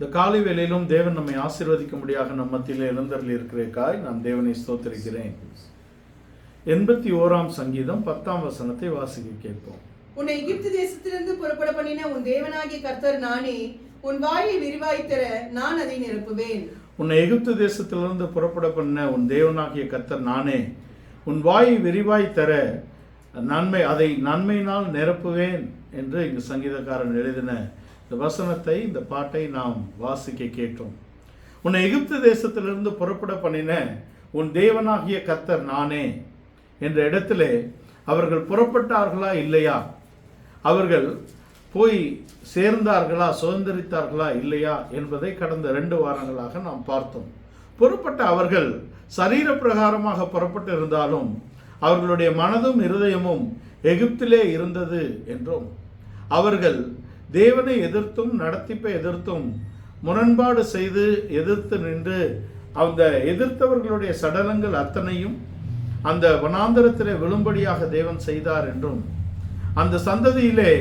இந்த காலை வேளையிலும் தேவன் நம்மை ஆசீர்வதிக்கும்படியாக நம் மத்தியில் எழுந்தருளி இருக்கிறக்காய் நான் தேவனை ஸ்தோத்திரிக்கிறேன். 81ஆம் சங்கீதம் 10ஆம் வசனத்தை வாசிக்க கேட்போம். உன்னை எகிப்து தேசத்திலிருந்து புறப்பட பண்ணின உன் தேவனாகிய கர்த்தர் நானே. உன் வாயை விரிவாய்த்தர நான் அதை நிரப்புவேன். உன்னை எகிப்து தேசத்திலிருந்து புறப்பட பண்ண உன் தேவனாகிய கர்த்தர் நானே. உன் வாயை விரிவாய் தர அதை நன்மையினால் நிரப்புவேன் என்று இங்கு சங்கீதக்காரன் எழுதின இந்த வசனத்தை, இந்த பாட்டை நாம் வாசிக்க கேட்டோம். உன்னை எகிப்து தேசத்திலிருந்து புறப்பட பண்ணின உன் தேவனாகிய கர்த்தர் நானே என்ற இடத்திலே அவர்கள் புறப்பட்டார்களா இல்லையா, அவர்கள் போய் சேர்ந்தார்களா, சுதந்திரித்தார்களா இல்லையா என்பதை கடந்த 2 வாரங்களாக நாம் பார்த்தோம். புறப்பட்ட அவர்கள் சரீர பிரகாரமாக புறப்பட்டு இருந்தாலும் அவர்களுடைய மனதும் இருதயமும் எகிப்திலே இருந்தது என்றும், அவர்கள் தேவனை எதிர்த்தும் நடத்திப்பை எதிர்த்தும் முரண்பாடு செய்து எதிர்த்து நின்று அந்த எதிர்த்தவர்களுடைய சடலங்கள் அத்தனையும் அந்த வனாந்தரத்திலே விழும்படியாக தேவன் செய்தார் என்றும், அந்த சந்ததியிலே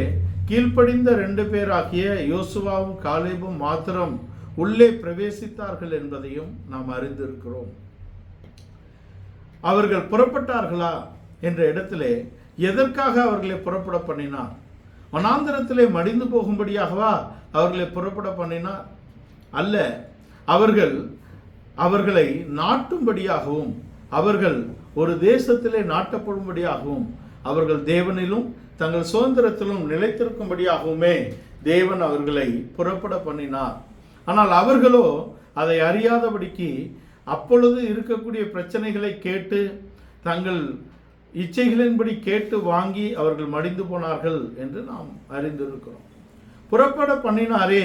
கீழ்ப்படிந்த 2 பேராகிய யோசுவாவும் காலேபும் மாத்திரம் உள்ளே பிரவேசித்தார்கள் என்பதையும் நாம் அறிந்திருக்கிறோம். அவர்கள் புறப்பட்டார்களா என்ற இடத்திலே எதற்காக அவர்களை புறப்பட பண்ணினார்? வனாந்தரத்திலே மடிந்து போகும்படியாகவா அவர்களை புறப்பட பண்ணினார்? அல்ல, அவர்களை நாட்டும்படியாகவும் அவர்கள் ஒரு தேசத்திலே நாட்டப்படும்படியாகவும் அவர்கள் தேவனிலும் தங்கள் சுதந்திரத்திலும் நிலைத்திருக்கும்படியாகவுமே தேவன் அவர்களை புறப்பட பண்ணினார். ஆனால் அவர்களோ அதை அறியாதபடிக்கு அப்பொழுது இருக்கக்கூடிய பிரச்சனைகளை கேட்டு தங்கள் இச்சைகளின்படி கேட்டு வாங்கி அவர்கள் மடிந்து போனார்கள் என்று நாம் அறிந்திருக்கிறோம். புறப்பட பண்ணினாரே,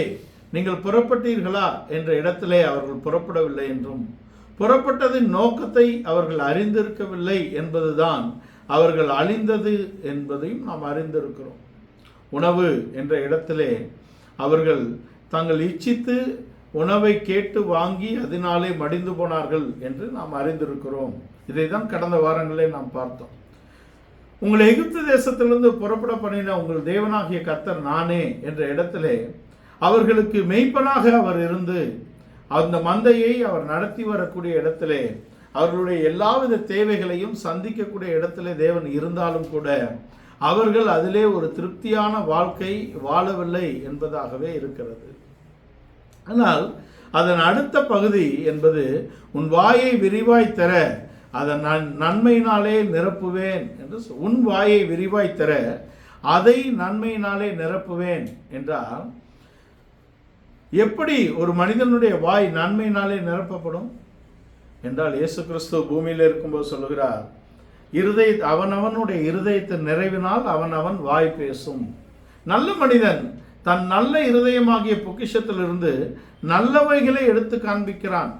நீங்கள் புறப்பட்டீர்களா என்ற இடத்திலே அவர்கள் புறப்படவில்லை என்றும், புறப்பட்டதின் நோக்கத்தை அவர்கள் அறிந்திருக்கவில்லை என்பதுதான் அவர்கள் அழிந்தது என்பதையும் நாம் அறிந்திருக்கிறோம். உணவு என்ற இடத்திலே அவர்கள் தாங்கள் இச்சித்து உணவை கேட்டு வாங்கி அதனாலே மடிந்து போனார்கள் என்று நாம் அறிந்திருக்கிறோம். இதை தான் கடந்த வாரங்களே நாம் பார்த்தோம். உங்களை எகிப்து தேசத்திலிருந்து புறப்பட பண்ணின உங்கள் தேவனாகிய கர்த்தர் நானே என்ற இடத்திலே அவர்களுக்கு மெய்ப்பனாக அவர் இருந்து அந்த மந்தையை அவர் நடத்தி வரக்கூடிய இடத்திலே அவர்களுடைய எல்லாவித தேவைகளையும் சந்திக்கக்கூடிய இடத்திலே தேவன் இருந்தாலும் கூட அவர்கள் அதிலே ஒரு திருப்தியான வாழ்க்கை வாழவில்லை என்பதாகவே இருக்கிறது. ஆனால் அதன் அடுத்த பகுதி என்பது உன் வாயை விரிவாய் தர அதை நன்மையினாலே நிரப்புவேன் என்று, உன் வாயை விரிவாய் தர அதை நன்மையினாலே நிரப்புவேன் என்றால் எப்படி ஒரு மனிதனுடைய வாய் நன்மையினாலே நிரப்பப்படும் என்றால், இயேசு கிறிஸ்து பூமியில் இருக்கும்போது சொல்லுகிறார், அவனவனுடைய இருதயத்தின் நிறைவினால் அவன் வாய் பேசும். நல்ல மனிதன் தன் நல்ல இருதயமாகிய பொக்கிஷத்திலிருந்து நல்லவைகளை எடுத்து காண்பிக்கிறான்.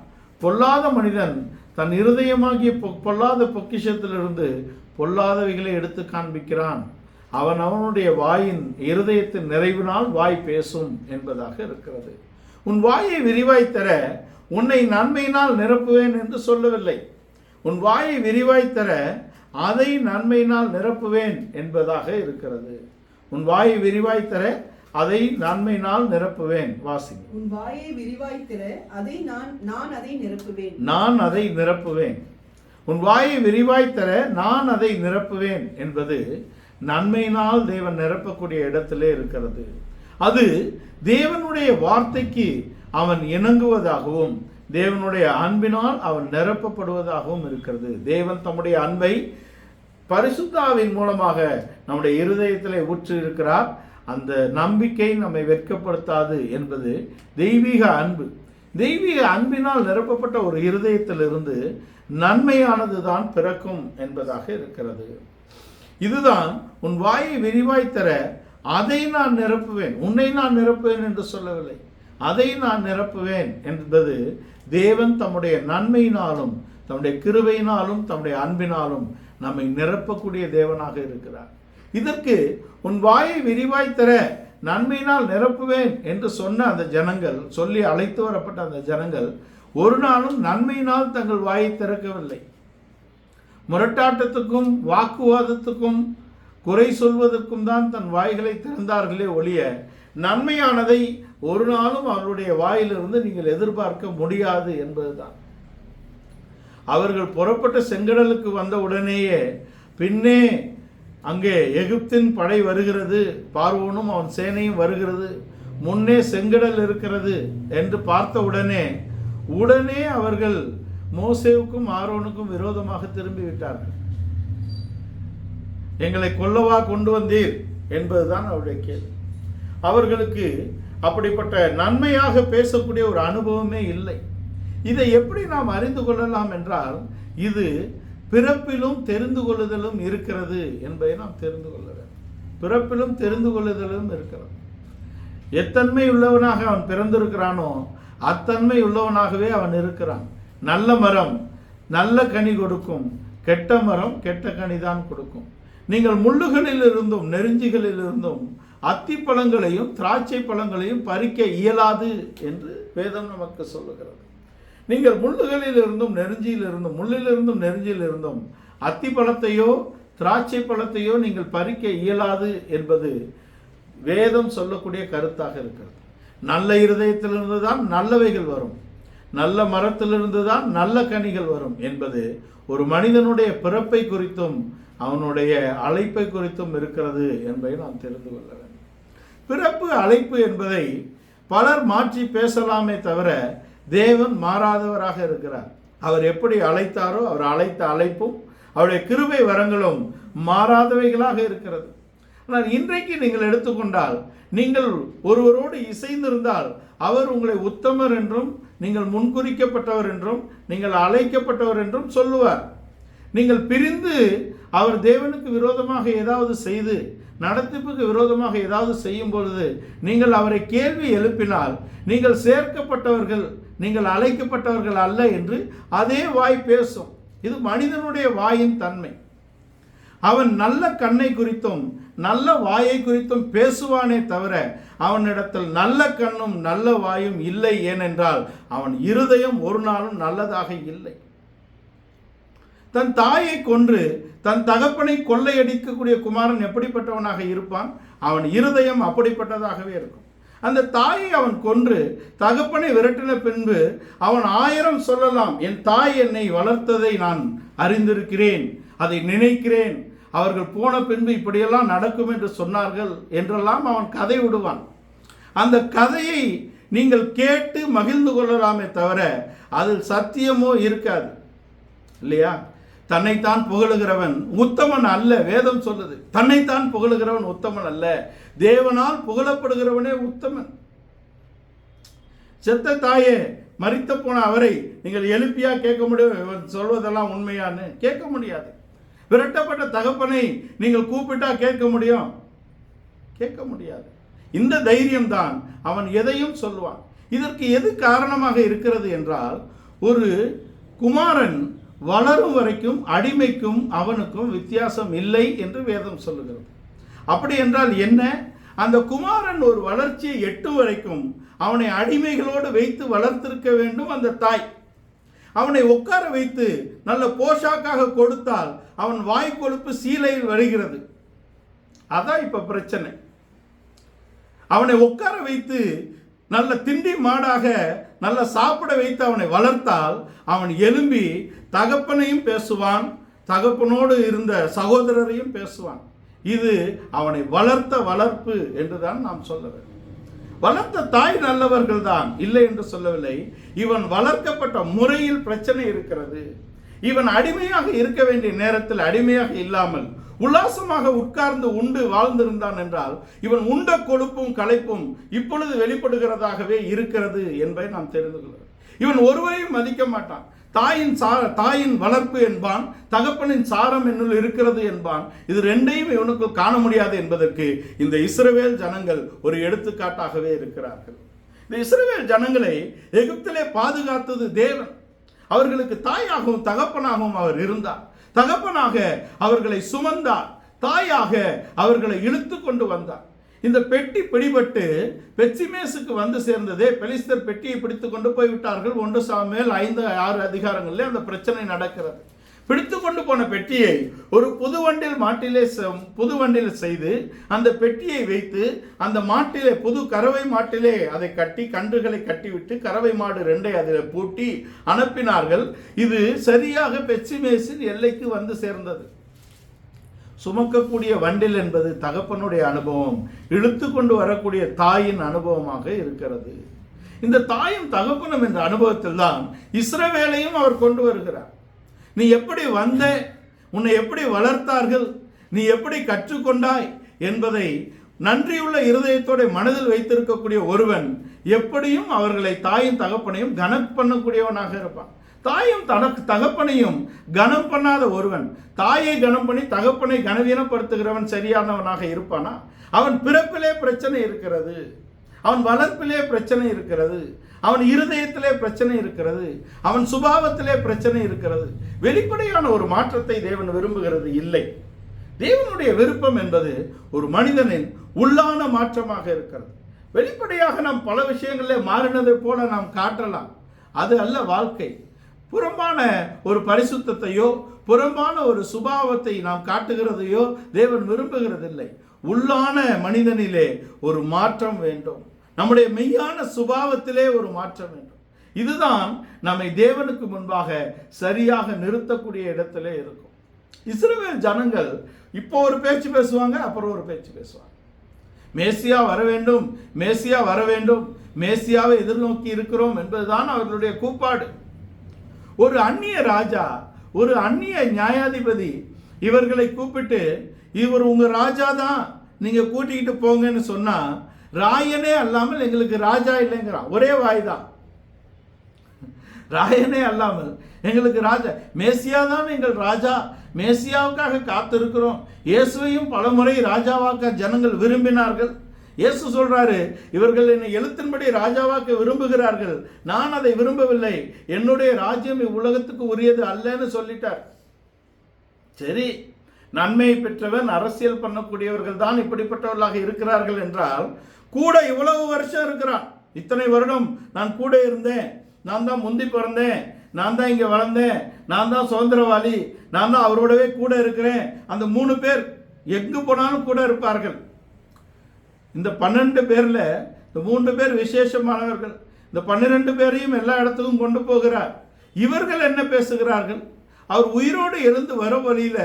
பொல்லாத மனிதன் தன் இருதயமாகிய பொல்லாத பொக்கிஷத்திலிருந்து பொல்லாதவைகளை எடுத்து காண்பிக்கிறான். அவனுடைய வாயின் இருதயத்தின் நிறைவினால் வாய் பேசும் என்பதாக இருக்கிறது. உன் வாயை விரிவாய் தர உன்னை நன்மையினால் நிரப்புவேன் என்று சொல்லவில்லை. உன் வாயை விரிவாய் தர அதை நன்மையினால் நிரப்புவேன் என்பதாக இருக்கிறது. உன் வாயை விரிவாய் தர அதை நன்மையினால் நிரப்புவேன். வாசி. உன் வாயை விரிவாய்த்தர அதை நான் அதை நிரப்புவேன். நான் அதை நிரப்புவேன். உன் வாயை விரிவாய்த்தர நான் அதை நிரப்புவேன் என்பது நன்மையினால் தேவன் நிரப்பக்கூடிய இடத்திலே இருக்கிறது. அது தேவனுடைய வார்த்தைக்கு அவன் இணங்குவதாகவும் தேவனுடைய அன்பினால் அவன் நிரப்பப்படுவதாகவும் இருக்கிறது. தேவன் தம்முடைய அன்பை பரிசுத்தாவின் மூலமாக நம்முடைய இருதயத்திலே ஊற்றி இருக்கிறார். அந்த நம்பிக்கை நம்மை வெட்கப்படுத்தாது என்பது தெய்வீக அன்பு. தெய்வீக அன்பினால் நிரப்பப்பட்ட ஒரு இருதயத்திலிருந்து நன்மையானது தான் பிறக்கும் என்பதாக இருக்கிறது. இதுதான் உன் வாயை விரிவாய் தர அதை நான் நிரப்புவேன், உன்னை நான் நிரப்புவேன் என்று சொல்லவில்லை. அதை நான் நிரப்புவேன் என்பது தேவன் தம்முடைய நன்மையினாலும் தம்முடைய கிருபையினாலும் தம்முடைய அன்பினாலும் நம்மை நிரப்பக்கூடிய தேவனாக இருக்கிறார். இதற்கு உன் வாயை விரிவாய் தர நன்மையினால் நிரப்புவேன் என்று சொன்ன அந்த ஜனங்கள், சொல்லி அழைத்து வரப்பட்ட அந்த ஜனங்கள் ஒரு நாளும் நன்மையினால் தங்கள் வாயை திறக்கவில்லை. முரட்டாட்டத்துக்கும் வாக்குவாதத்துக்கும் குறை சொல்வதற்கும் தான் தன் வாய்களை திறந்தார்களே ஒழிய நன்மையானதை ஒரு நாளும் அவருடைய வாயிலிருந்து நீங்கள் எதிர்பார்க்க முடியாது என்பதுதான். அவர்கள் புறப்பட்ட செங்கடலுக்கு வந்த உடனேயே பின்னே அங்கே எகிப்தின் படை வருகிறது, பார்வோனும் அவன் சேனையும் வருகிறது, முன்னே செங்கடல் இருக்கிறது என்று பார்த்த உடனே அவர்கள் மோசேவுக்கும் ஆரோனுக்கும் விரோதமாக திரும்பி விட்டார்கள். எங்களை கொல்லவா கொண்டு வந்தீர் என்பதுதான் அவருடைய கேள்வி. அவர்களுக்கு அப்படிப்பட்ட நன்மையாக பேசக்கூடிய ஒரு அனுபவமே இல்லை. இதை எப்படி நாம் அறிந்து கொள்ளலாம் என்றால், இது பிறப்பிலும் தெரிந்து கொள்ளுதலும் இருக்கிறது என்பதை நாம் தெரிந்து கொள்ள வேண்டும். பிறப்பிலும் தெரிந்து கொள்ளுதலும் இருக்கிறது. எத்தன்மை உள்ளவனாக அவன் பிறந்திருக்கிறானோ அத்தன்மை உள்ளவனாகவே அவன் இருக்கிறான். நல்ல மரம் நல்ல கனி கொடுக்கும், கெட்ட மரம் கெட்ட கனி தான் கொடுக்கும். நீங்கள் முள்ளுகளில் இருந்தும் நெருஞ்சிகளில் இருந்தும் அத்தி பழங்களையும் திராட்சை பழங்களையும் பறிக்க இயலாது என்று வேதம் நமக்கு சொல்லுகிறது. நீங்கள் முள்ளுகளில் இருந்தும் நெருஞ்சியில் இருந்தும் முள்ளிலிருந்தும் நெருஞ்சியில் இருந்தும் அத்தி பழத்தையோ திராட்சை பழத்தையோ நீங்கள் பறிக்க இயலாது என்பது வேதம் சொல்லக்கூடிய கருத்தாக இருக்கிறது. நல்ல இருதயத்திலிருந்து தான் நல்லவைகள் வரும், நல்ல மரத்திலிருந்து தான் நல்ல கனிகள் வரும் என்பது ஒரு மனிதனுடைய பிறப்பை குறித்தும் அவனுடைய அழைப்பை குறித்தும் இருக்கிறது என்பதை நாம் தெரிந்து கொள்ள வேண்டும். பிறப்பு அழைப்பு என்பதை பலர் மாற்றி பேசலாமே தவிர தேவன் மாறாதவராக இருக்கிறார். அவர் எப்படி அழைத்தாரோ அவர் அழைத்த அழைப்பும் அவருடைய கிருபை வரங்களும் மாறாதவைகளாக இருக்கிறது. ஆனால் இன்றைக்கு நீங்கள் எடுத்துக்கொண்டால், நீங்கள் ஒருவரோடு இசைந்திருந்தால் அவர் உங்களை உத்தமர் என்றும் நீங்கள் முன்குறிக்கப்பட்டவர் என்றும் நீங்கள் அழைக்கப்பட்டவர் என்றும் சொல்லுவார். நீங்கள் பிரிந்து அவர் தேவனுக்கு விரோதமாக ஏதாவது செய்து நடத்திப்புக்கு விரோதமாக ஏதாவது செய்யும் பொழுது நீங்கள் அவரை கேள்வி எழுப்பினால் நீங்கள் சேர்க்கப்பட்டவர்கள், நீங்கள் அழைக்கப்பட்டவர்கள் அல்ல என்று அதே வாய் பேசும். இது மனிதனுடைய வாயின் தன்மை. அவன் நல்ல கண்ணை குறித்தும் நல்ல வாயை குறித்தும் பேசுவானே தவிர அவனிடத்தில் நல்ல கண்ணும் நல்ல வாயும் இல்லை. ஏனென்றால் அவன் இருதயம் ஒரு நாளும் நல்லதாக இல்லை. தன் தாயை கொன்று தன் தகப்பனை கொள்ளையடிக்கக்கூடிய குமாரன் எப்படிப்பட்டவனாக இருப்பான்? அவன் இருதயம் அப்படிப்பட்டதாகவே இருக்கும். அந்த தாயை அவன் கொன்று தகப்பனை விரட்டின பின்பு அவன் 1000 சொல்லலாம், என் தாய் என்னை வளர்த்ததை நான் அறிந்திருக்கிறேன், அதை நினைக்கிறேன், அவர்கள் போன பின்பு இப்படியெல்லாம் நடக்கும் என்று சொன்னார்கள் என்றெல்லாம் அவன் கதை விடுவான். அந்த கதையை நீங்கள் கேட்டு மகிழ்ந்து கொள்ளலாமே தவிர அதில் சத்தியமோ இருக்காது, இல்லையா? தன்னைத்தான் புகழுகிறவன் உத்தமன் அல்ல. வேதம் சொல்லுது, தன்னைத்தான் புகழுகிறவன் உத்தமன் அல்ல, தேவனால் புகழப்படுகிறவனே உத்தமன். செத்த தாயே, மரித்த போன அவரை நீங்கள் எழுப்பியா கேட்க முடியும்? சொல்வதெல்லாம் உண்மையான்னு கேட்க முடியாது. விரட்டப்பட்ட தகப்பனை நீங்கள் கூப்பிட்டா கேட்க முடியும்? கேட்க முடியாது. இந்த தைரியம்தான் அவன் எதையும் சொல்லுவான். இதற்கு எது காரணமாக இருக்கிறது என்றால், ஒரு குமாரன் வளரும் வரைக்கும் அடிமைக்கும் அவனுக்கும் வித்தியாசம் இல்லை என்று வேதம் சொல்லுகிறது. அப்படி என்றால் என்ன? அந்த குமாரன் ஒரு வளர்ச்சியை எட்டும் வரைக்கும் அவனை அடிமைகளோடு வைத்து வளர்த்திருக்க வேண்டும் அந்த தாய். அவனை உட்கார வைத்து நல்ல போஷாக்காக கொடுத்தால் அவன் வாய்க்கொழுப்பு சீலையில் வருகிறது. அதான் இப்ப பிரச்சனை. அவனை உட்கார வைத்து நல்ல திண்டி மாடாக நல்ல சாப்பிட வைத்து அவனை வளர்த்தால் அவன் எழும்பி தகப்பனையும் பேசுவான், தகப்பனோடு இருந்த சகோதரரையும் பேசுவான். இது அவனை வளர்த்த வளர்ப்பு என்றுதான் நாம் சொல்ல வேண்டும். வளர்த்த தாய் நல்லவர்கள் தான், இல்லை என்று சொல்லவில்லை. இவன் வளர்க்கப்பட்ட முறையில் பிரச்சனை இருக்கிறது. இவன் அடிமையாக இருக்க வேண்டிய நேரத்தில் அடிமையாக இல்லாமல் உல்லாசமாக உட்கார்ந்து உண்டு வாழ்ந்திருந்தான் என்றால் இவன் உண்ட கொழுப்பும் களைப்பும் இப்பொழுது வெளிப்படுகிறதாகவே இருக்கிறது என்பதை நாம் தெரிந்து கொள்கிறோம். இவன் ஒருவரையும் மதிக்க மாட்டான். தாயின் வளர்ப்பு என்பான், தகப்பனின் சாரம் என்னுள் இருக்கிறது என்பான். இது ரெண்டையும் இவனுக்கு காண முடியாது என்பதற்கு இந்த இஸ்ரவேல் ஜனங்கள் ஒரு எடுத்துக்காட்டாகவே இருக்கிறார்கள். இந்த இஸ்ரவேல் ஜனங்களை எகிப்திலே பாதுகாத்தது தேவன். அவர்களுக்கு தாயாகவும் தகப்பனாகவும் அவர் இருந்தார். தகப்பனாக அவர்களை சுமந்தார், தாயாக அவர்களை இழுத்து கொண்டு வந்தார். இந்த பெட்டி பிடிபட்டு பெத்சிமேசுக்கு வந்து சேர்ந்ததே, பெலிஸ்தர் பெட்டியை பிடித்து கொண்டு போய்விட்டார்கள். 1 சாமுவேல் 5-6 அதிகாரங்களில் அந்த பிரச்சனை நடக்கிறது. பிடித்து கொண்டு போன பெட்டியை ஒரு புது வண்டில் செய்து அந்த பெட்டியை வைத்து அந்த மாட்டிலே, புது கறவை மாட்டிலே அதை கட்டி, கன்றுகளை கட்டிவிட்டு கறவை மாடு 2 அதில் பூட்டி அனுப்பினார்கள். இது சரியாக பெட்சிமேசின் எல்லைக்கு வந்து சேர்ந்தது. சுமக்கக்கூடிய வண்டில் என்பது தகப்பனுடைய அனுபவம், இழுத்து கொண்டு வரக்கூடிய தாயின் அனுபவமாக இருக்கிறது. இந்த தாயும் தகப்பனும் என்ற அனுபவத்தில் தான் இஸ்ரவேலையும் அவர் கொண்டு வருகிறார். நீ எப்படி வந்த, உன்னை எப்படி வளர்த்தார்கள், நீ எப்படி கற்றுக்கொண்டாய் என்பதை நன்றியுள்ள இருதயத்தோட மனதில் வைத்திருக்கக்கூடிய ஒருவன் எப்படியும் அவர்களை, தாயும் தகப்பனையும் கனம் பண்ணக்கூடியவனாக இருப்பான். தாயும் தகப்பனையும் கனம் பண்ணாத ஒருவன், தாயை கனம் பண்ணி தகப்பனை கனவீனப்படுத்துகிறவன் சரியானவனாக இருப்பானா? அவன் பிறப்பிலே பிரச்சனை இருக்கிறது, அவன் வளர்ப்பிலே பிரச்சனை இருக்கிறது, அவன் இருதயத்திலே பிரச்சனை இருக்கிறது, அவன் சுபாவத்திலே பிரச்சனை இருக்கிறது. வெளிப்படையான ஒரு மாற்றத்தை தேவன் விரும்புகிறது இல்லை. தேவனுடைய விருப்பம் என்பது ஒரு மனிதனின் உள்ளான மாற்றமாக இருக்கிறது. வெளிப்படையாக நாம் பல விஷயங்களில் மாறினதை போல நாம் காட்டலாம், அது அல்ல வாழ்க்கை. புறம்பான ஒரு பரிசுத்தத்தையோ புறம்பான ஒரு சுபாவத்தை நாம் காட்டுகிறதையோ தேவன் விரும்புகிறதில்லை. உள்ளான மனிதனிலே ஒரு மாற்றம் வேண்டும், நம்முடைய மெய்யான சுபாவத்திலே ஒரு மாற்றம் வேண்டும். இதுதான் நம்மை தேவனுக்கு முன்பாக சரியாக நிறுத்தக்கூடிய இடத்திலே இருக்கும். இஸ்ரவேல் ஜனங்கள் இப்போ ஒரு பேச்சு பேசுவாங்க, அப்புறம் ஒரு பேச்சு பேசுவாங்க. மேசியா வர வேண்டும், மேசியா வர வேண்டும், மேசியாவை எதிர்நோக்கி இருக்கிறோம் என்பதுதான் அவர்களுடைய கூப்பாடு. ஒரு அந்நிய ராஜா, ஒரு அந்நிய நியாயாதிபதி இவர்களை கூப்பிட்டு, இவர் உங்க ராஜா தான், நீங்க கூட்டிக்கிட்டு போங்கன்னு சொன்னா, ராயனே அல்லாமல் எங்களுக்கு ராஜா இல்லைங்கிறான். ஒரே வாய்தான், ராயனே அல்லாமல் எங்களுக்கு ராஜா, மேசியா தான் எங்கள் ராஜா, மேசியாவுக்காக காத்திருக்கிறோம். இயேசுவையும் பலமுறை ராஜாவாக்க ஜனங்கள் விரும்பினார்கள். இயேசு சொல்றாரு, இவர்கள் என்னை எழுத்தின்படி ராஜாவாக்க விரும்புகிறார்கள், நான் அதை விரும்பவில்லை, என்னுடைய ராஜ்யம் இவ்வுலகத்துக்கு உரியது அல்லன்னு சொல்லிட்டார். சரி, நன்மையை பெற்றவன் அரசியல் பண்ணக்கூடியவர்கள் தான் இப்படிப்பட்டவர்களாக இருக்கிறார்கள் என்றால், கூட இவ்வளவு வருஷம் இருக்கிறான், இத்தனை வருடம் நான் கூட இருந்தேன், நான் தான் முந்தி பிறந்தேன், நான் தான் இங்கே வளர்ந்தேன், நான் தான் சுதந்திரவாளி, நான் தான் அவரோடவே கூட இருக்கிறேன். அந்த 3 பேர் எங்கு போனாலும் கூட இருப்பார்கள். இந்த 12 பேர்ல இந்த 3 பேர் விசேஷமானவர்கள். இந்த 12 பேரையும் எல்லா இடத்துக்கும் கொண்டு போகிறார். இவர்கள் என்ன பேசுகிறார்கள்? அவர் உயிரோடு எழுந்து வர வழியில,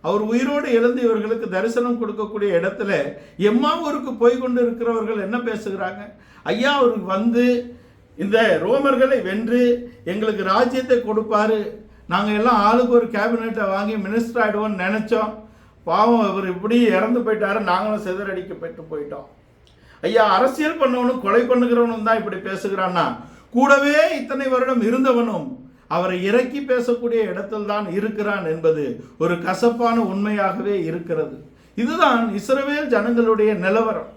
அவர் உயிரோடு எழுந்து இவர்களுக்கு தரிசனம் கொடுக்கக்கூடிய இடத்துல எம்மாவூருக்கு போய் கொண்டு இருக்கிறவர்கள் என்ன பேசுகிறாங்க? ஐயா, அவருக்கு வந்து இந்த ரோமர்களை வென்று எங்களுக்கு ராஜ்யத்தை கொடுப்பாரு, நாங்கள் எல்லாம் ஆளுக்கு ஒரு கேபினெட்டை வாங்கி மினிஸ்டர் ஆகிடுவோம்னு நினைச்சோம், பாவம் அவர் இப்படி இறந்து போயிட்டாரு, நாங்களும் சிதறடிக்கப்பட்டு போயிட்டோம். ஐயா, அரசியல் பண்ணவனும் கொலை பண்ணுகிறவனும் தான் இப்படி பேசுகிறான்னா, கூடவே இத்தனை வருடம் இருந்தவனும் அவரை இறக்கி பேசக்கூடிய இடத்தில் தான் இருக்கிறான் என்பது ஒரு கசப்பான உண்மையாகவே இருக்கிறது. இதுதான் இஸ்ரவேல் ஜனங்களுடைய நிலவரம்.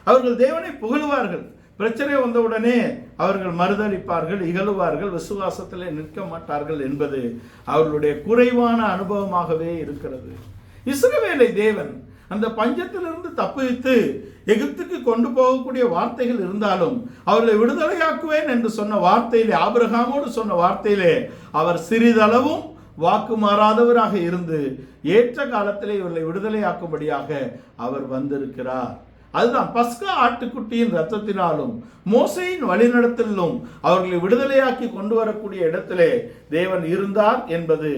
அவர்கள் தேவனை புகழுவார்கள், பிரச்சனை வந்தவுடனே அவர்கள் மறுதளிப்பார்கள், இகழுவார்கள், விசுவாசத்திலே நிற்க மாட்டார்கள் என்பது அவர்களுடைய குறைவான அனுபவமாகவே இருக்கிறது. இஸ்ரவேலை தேவன் அந்த பஞ்சத்திலிருந்து தப்புவித்து எகிப்துக்கு கொண்டு போகக்கூடிய வார்த்தைகள் இருந்தாலும், அவர்களை விடுதலையாக்குவேன் என்று சொன்ன வார்த்தையிலே, ஆபிரகாமோடு சொன்ன வார்த்தையிலே அவர் சிறிதளவும் வாக்கு மாறாதவராக இருந்து ஏற்ற காலத்திலே இவர்களை விடுதலையாக்கும்படியாக அவர் வந்திருக்கிறார். அதுதான் பஸ்கா ஆட்டுக்குட்டியின் இரத்தத்தினாலும் மோசேயின் வழிநடத்தலிலும் அவர்களை விடுதலையாக்கி கொண்டு வரக்கூடிய இடத்திலே தேவன் இருந்தார் என்பது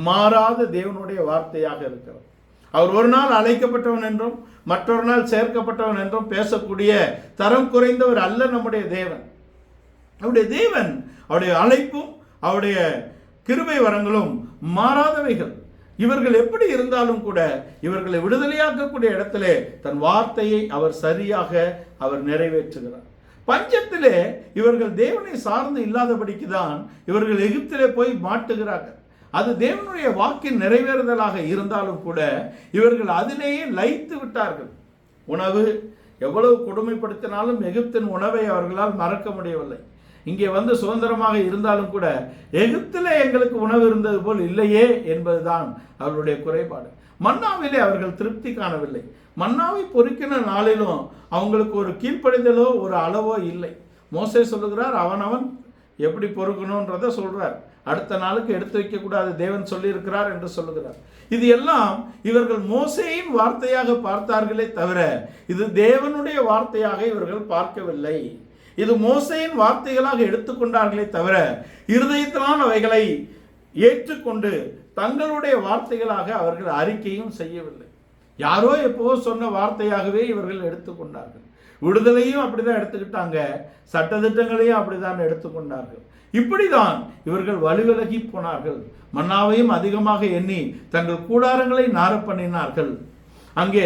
மாறாத தேவனுடைய வார்த்தையாக இருக்கிறது. அவர் ஒரு நாள் அழைக்கப்பட்டவன் என்றும் மற்றொரு நாள் சேர்க்கப்பட்டவன் என்றும் பேசக்கூடிய தரம் குறைந்தவர் அல்ல நம்முடைய தேவன். அவருடைய தேவன், அவருடைய அழைப்பும் அவருடைய கிருபை வரங்களும் மாறாதவைகள். இவர்கள் எப்படி இருந்தாலும் கூட இவர்களை விடுதலையாக்கக்கூடிய இடத்திலே தன் வார்த்தையை அவர் சரியாக அவர் நிறைவேற்றுகிறார். பஞ்சத்திலே இவர்கள் தேவனை சார்ந்து இல்லாதபடிக்கு தான் இவர்கள் எகிப்திலே போய் மாட்டுகிறார்கள். அது தேவனுடைய வாக்கின் நிறைவேறுதலாக இருந்தாலும் கூட இவர்கள் அதிலேயே லயித்து விட்டார்கள். உணவு எவ்வளவு கொடுமைப்படுத்தினாலும் எகிப்தின் உணவை அவர்களால் மறக்க முடியவில்லை. இங்கே வந்து சுதந்திரமாக இருந்தாலும் கூட எகிப்திலே எங்களுக்கு உணவு இருந்தது போல் இல்லையே என்பதுதான் அவர்களுடைய குறைபாடு. மன்னாவிலே அவர்கள் திருப்தி காணவில்லை. மன்னாவை பொறுக்கின நாளிலும் அவங்களுக்கு ஒரு கீழ்ப்படிதலோ ஒரு அளவோ இல்லை. மோசே சொல்லுகிறார், அவனவன் எப்படி பொறுக்கணுன்றதை சொல்றார். அடுத்த நாளுக்கு எடுத்து வைக்கக்கூடாது, தேவன் சொல்லியிருக்கிறார் என்று சொல்லுகிறார். இது எல்லாம் இவர்கள் மோசேயின் வார்த்தையாக பார்த்தார்களே தவிர இது தேவனுடைய வார்த்தையாக இவர்கள் பார்க்கவில்லை. இது மோசேயின் வார்த்தைகளாக எடுத்துக்கொண்டார்களே தவிர இருதயத்திலான அவைகளை ஏற்றுக்கொண்டு தங்களுடைய வார்த்தைகளாக அவர்கள் அறிக்கையும் செய்யவில்லை. யாரோ எப்போ சொன்ன வார்த்தையாகவே இவர்கள் எடுத்துக்கொண்டார்கள். விடுதலையும் அப்படிதான் எடுத்துக்கிட்டாங்க, சட்டதிட்டங்களையும் அப்படிதான் எடுத்துக்கொண்டார்கள். இப்படிதான் இவர்கள் வழிவிலகி போனார்கள். மன்னாவையும் அதிகமாக எண்ணி தங்கள் கூடாரங்களை நார பண்ணினார்கள். அங்கே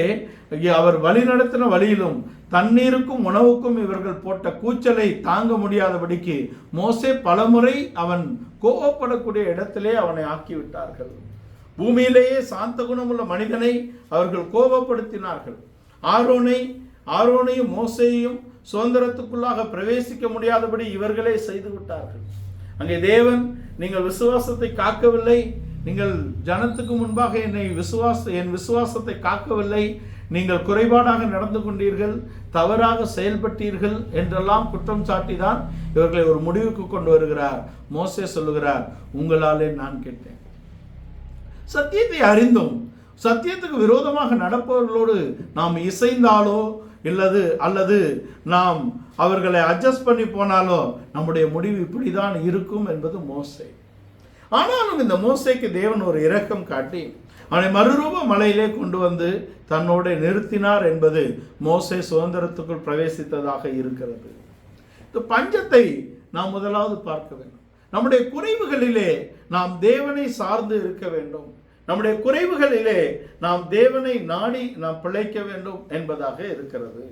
அவர் வழி நடத்தின வழியிலும் தண்ணீருக்கும் உணவுக்கும் இவர்கள் போட்ட கூச்சலை தாங்க முடியாதபடிக்கு மோசே பலமுறை அவன் கோபப்படக்கூடிய இடத்திலே அவனை ஆக்கிவிட்டார்கள். பூமியிலேயே சாந்த குணமுள்ள மனிதனை அவர்கள் கோபப்படுத்தினார்கள். ஆரோனையும் மோசேயையும் சுதந்திரத்துக்குள்ளாக பிரவேசிக்க முடியாதபடி இவர்களே செய்து விட்டார்கள். அங்கே தேவன், நீங்கள் விசுவாசத்தை காக்கவில்லை, நீங்கள் ஜனத்துக்கு முன்பாக என் விசுவாசத்தை காக்கவில்லை, நீங்கள் குறைபாடாக நடந்து கொண்டீர்கள், தவறாக செயல்பட்டீர்கள் என்றெல்லாம் குற்றம் சாட்டிதான் இவர்களை ஒரு முடிவுக்கு கொண்டு வருகிறார். மோசே சொல்லுகிறார், உங்களாலே நான் கேட்டேன். சத்தியத்தை அறிந்தும் சத்தியத்துக்கு விரோதமாக நடப்பவர்களோடு நாம் இசைந்தாலோ அல்லது நாம் அவர்களை அட்ஜஸ்ட் பண்ணி போனாலோ நம்முடைய முடிவு இப்படிதான் இருக்கும் என்பது மோசே. ஆனாலும் இந்த மோசேக்கு தேவன் ஒரு இரக்கம் காட்டி அவனை மறுரூப மலையிலே கொண்டு வந்து தன்னோட நிறுத்தினார் என்பது மோசே சுதந்திரத்துக்குள் பிரவேசித்ததாக இருக்கிறது. இந்த பஞ்சத்தை நாம் முதலாவது பார்க்க வேண்டும். நம்முடைய குறைவுகளிலே நாம் தேவனை சார்ந்து இருக்க வேண்டும். நம்முடைய குறைவுகளிலே நாம் தேவனை நாடி நாம் பிழைக்க வேண்டும் என்பதாக இருக்கிறது.